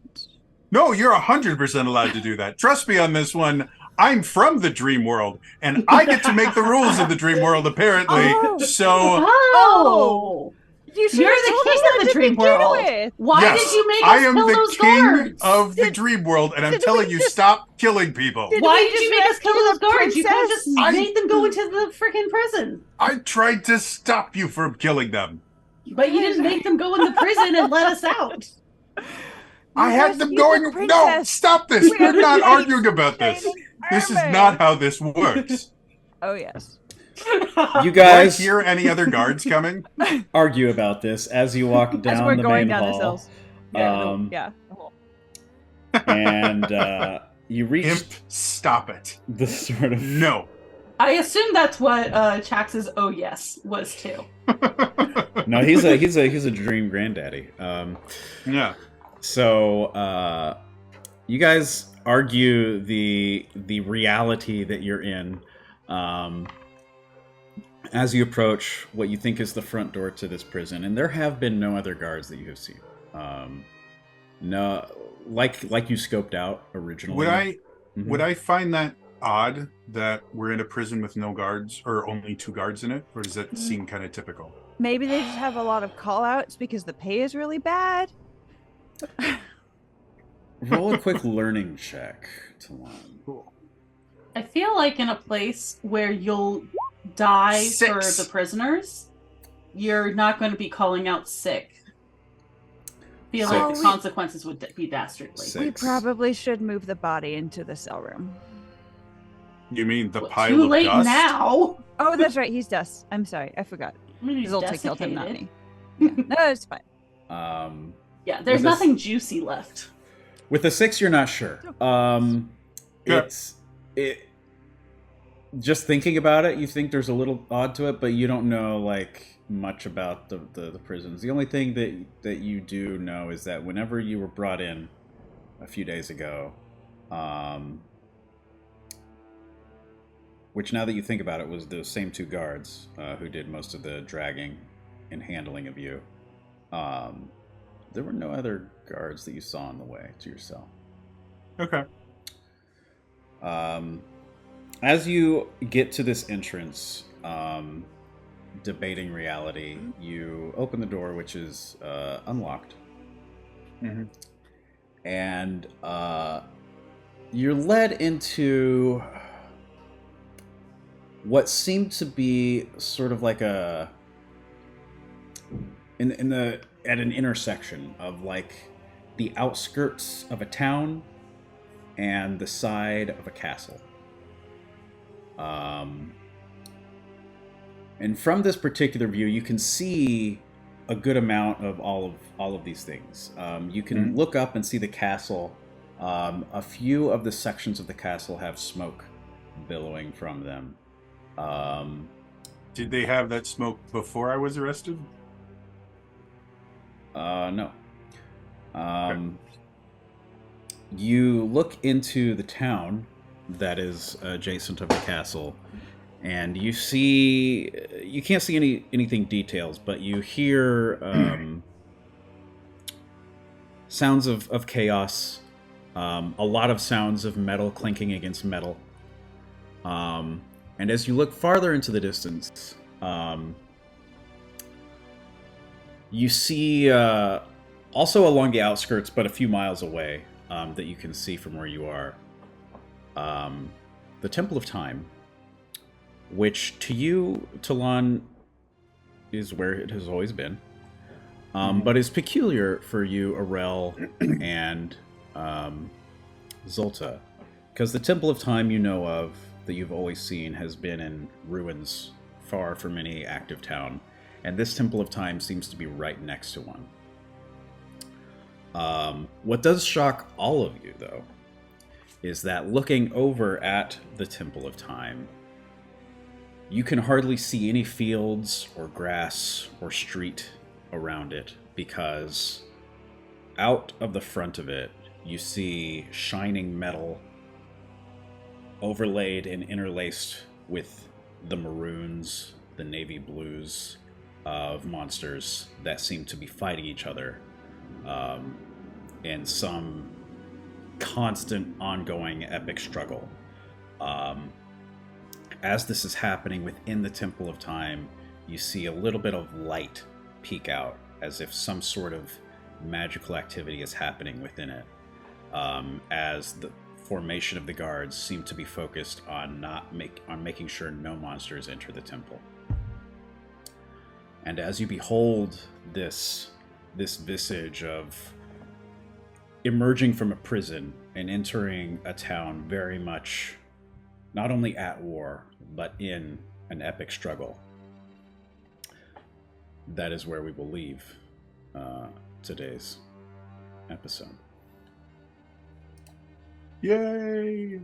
No, you're 100% allowed to do that. Trust me on this one. I'm from the dream world, and I get to make the rules of the dream world, apparently. Oh. So, Oh! You should You're have the told king us of that the to dream begin world. with. Why yes, did you make us I am kill the those king guards? of the dream world, and I'm did telling we you, just- stop killing people. Did Why we did you just make us kill rescue those the guards? You could have just princess? made them go into the freaking prison. I tried to stop you from killing them. But you didn't make them go in the prison and let us out. I had them rescued going. the No, princess. stop this. We We're are not knights arguing about this. shining This is armor. not how this works. Oh yes. You Do I guys hear any other guards coming? argue about this as you walk down As we're the going main down the hall. cells. Yeah. Um, yeah. And you reach Imp, stop it. the sort of No. I assume that's what Chax's "oh yes" was too. no. He's a dream granddaddy. Yeah. So you guys argue the reality that you're in as you approach what you think is the front door to this prison, and there have been no other guards that you have seen. No, like you scoped out originally. Would I find that odd that we're in a prison with no guards or only 2 guards in it, or does that seem kind of typical? Maybe they just have a lot of call outs because the pay is really bad. Roll a quick learning check, Talon. Cool. I feel like in a place where you'll die for 6. the prisoners, you're not going to be calling out sick. I feel like the 6. consequences would be dastardly. 6. We probably should move the body into the cell room. You mean the Well, pile too of late dust? now. Oh, that's right. He's dust. I'm sorry. I forgot. I mean, he's Zolta killed him, not desiccated. me. Yeah. No, it's fine. Yeah, there's With a- nothing juicy left. With a 6, you're not sure. Yeah. It. Just thinking about it, you think there's a little odd to it, but you don't know like much about the prisons. The only thing that you do know is that whenever you were brought in a few days ago, which now that you think about it was the same 2 guards who did most of the dragging and handling of you. There were no other guards that you saw on the way to your cell. Okay. As you get to this entrance, debating reality, you open the door, which is unlocked. Mm-hmm. And you're led into what seemed to be sort of like at an intersection of like the outskirts of a town and the side of a castle. And from this particular view, you can see a good amount of all of these things. You can look up and see the castle. A few of the sections of the castle have smoke billowing from them. Did they have that smoke before I was arrested? No. Okay. You look into the town that is adjacent of the castle, and you can't see anything details, but you hear sounds of chaos, a lot of sounds of metal clinking against metal. And as you look farther into the distance, you see also along the outskirts, but a few miles away, that you can see from where you are, the Temple of Time, which to you, Talon, is where it has always been, but is peculiar for you, Arel, and Zolta, because the Temple of Time you know of, that you've always seen, has been in ruins far from any active town, and this Temple of Time seems to be right next to one. What does shock all of you, though, is that looking over at the Temple of Time, you can hardly see any fields or grass or street around it, because out of the front of it, you see shining metal overlaid and interlaced with the maroons, the navy blues of monsters that seem to be fighting each other in some constant, ongoing, epic struggle. As this is happening within the Temple of Time, you see a little bit of light peek out, as if some sort of magical activity is happening within it, as the formation of the guards seem to be focused on making sure no monsters enter the temple. And as you behold this visage of emerging from a prison and entering a town very much not only at war, but in an epic struggle, that is where we will leave today's episode. Yay!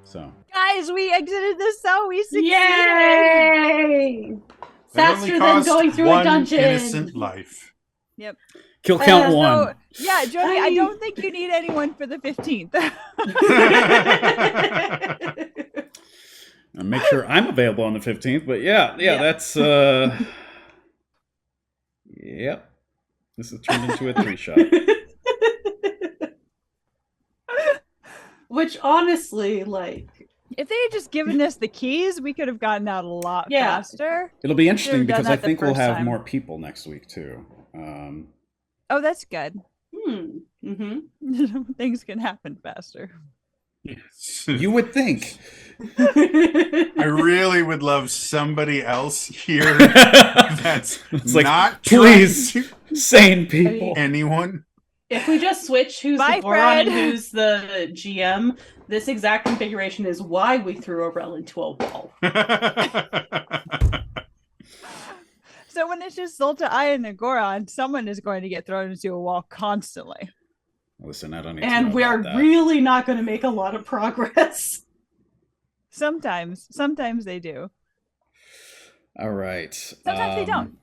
So, Guys, we exited the cell. We succeeded. Yay! That only Faster than cost going through a one dungeon. innocent life. Yep. kill count So, one. yeah, Jody, I don't think you need anyone for the 15th. I'll make sure I'm available on the 15th, but yeah, that's yep. This has turned into a 3-shot. Which honestly, like, If they had just given us the keys, we could have gotten out a lot Yeah. faster. It'll be interesting Should've done because I that the think we'll first have time. more people next week too. Oh, that's good. Mm-hmm. Things can happen faster. Yes. You would think. I really would love somebody else here that's It's like, not please, trying to sane people. anyone. If we just switch who's Bye, the Boron Fred. and who's the GM, this exact configuration is why we threw a rel into a wall. So when it's just Zolta, I, and Agoron, someone is going to get thrown into a wall constantly. Listen, I don't need to And know we are about that. really not going to make a lot of progress. Sometimes they do. All right. Sometimes they don't.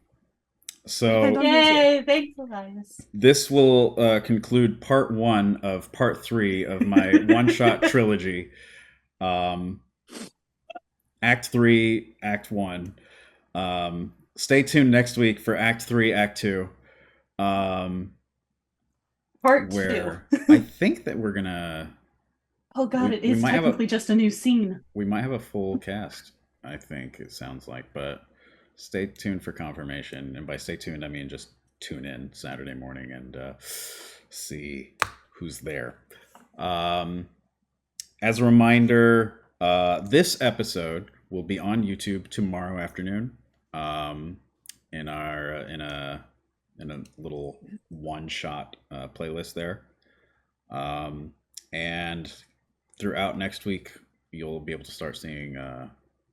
So Depends on- Yay, thanks, Elias. this will conclude part 1 of part 3 of my one-shot trilogy. Act 3, Act 1. Stay tuned next week for Act 3, Act 2. Part Where 2. I think that we're gonna. Oh god, we it is might have technically just a new scene. We might have a full cast. I think it sounds like, but stay tuned for confirmation. And by stay tuned, I mean just tune in Saturday morning and see who's there. As a reminder, this episode will be on YouTube tomorrow afternoon. In a little one-shot playlist there, and throughout next week you'll be able to start seeing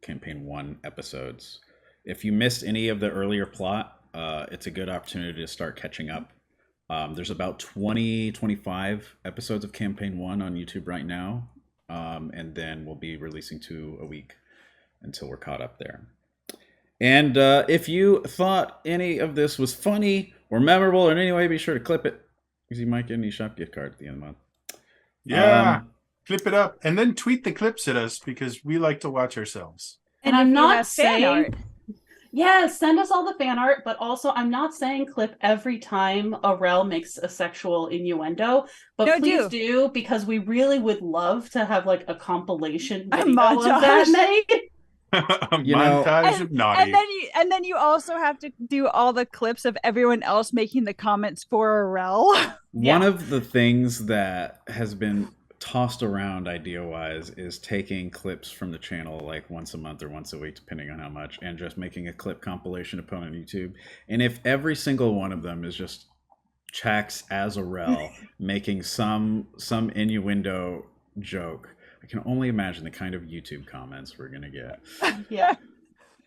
campaign 1 episodes. If you missed any of the earlier plot, it's a good opportunity to start catching up. There's about 25 episodes of campaign 1 on YouTube right now, and then we'll be releasing 2 a week until we're caught up there. And if you thought any of this was funny or memorable in any way, be sure to clip it, because you might get an eShop gift card at the end of the month. Yeah, clip it up and then tweet the clips at us, because we like to watch ourselves. And if I'm you not have fan saying art, yeah, send us all the fan art, but also I'm not saying clip every time a rel makes a sexual innuendo, but No, please do. do, because we really would love to have like a compilation A video of that montage. made. A You know- montage of naughty. and then you also have to do all the clips of everyone else making the comments for a rel. One of the things that has been tossed around idea-wise is taking clips from the channel like once a month or once a week, depending on how much, and just making a clip compilation to put on YouTube. And if every single one of them is just Chax as a rel making some innuendo joke, I can only imagine the kind of YouTube comments we're gonna get. Yeah.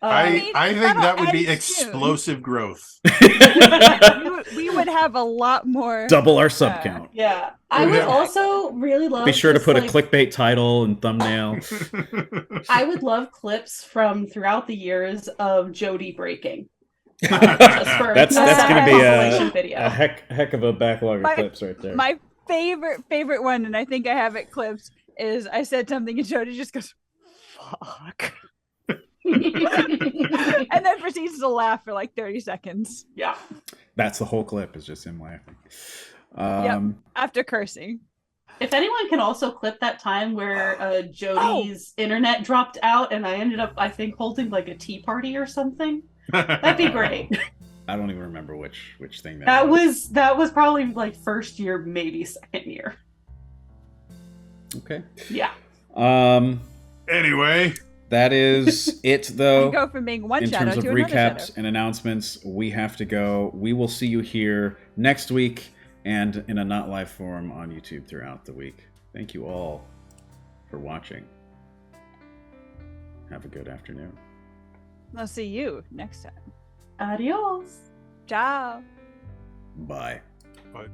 I mean, think that'll that would be end soon. explosive growth. we would have a lot more. Double our sub count. Yeah. I would Yeah. also really love Be sure to just, put like, a clickbait title and thumbnail. I would love clips from throughout the years of Jody breaking. That's That's gonna be compilation video. a heck of a backlog of clips right there. My favorite one, and I think I have it clipped, is I said something and Jody just goes, "Fuck," and then proceeds to laugh for like 30 seconds. Yeah. That's the whole clip, is just him laughing. After cursing. If anyone can also clip that time where Jody's internet dropped out and I ended up, I think, holding like a tea party or something, that'd be great. I don't even remember which thing That was probably like first year, maybe second year. Okay. Yeah. Anyway, That is it, though. We go from being one in shadow terms of to another recaps shadow. and announcements, we have to go. We will see you here next week and in a not live form on YouTube throughout the week. Thank you all for watching. Have a good afternoon. I'll see you next time. Adios. Ciao. Bye. but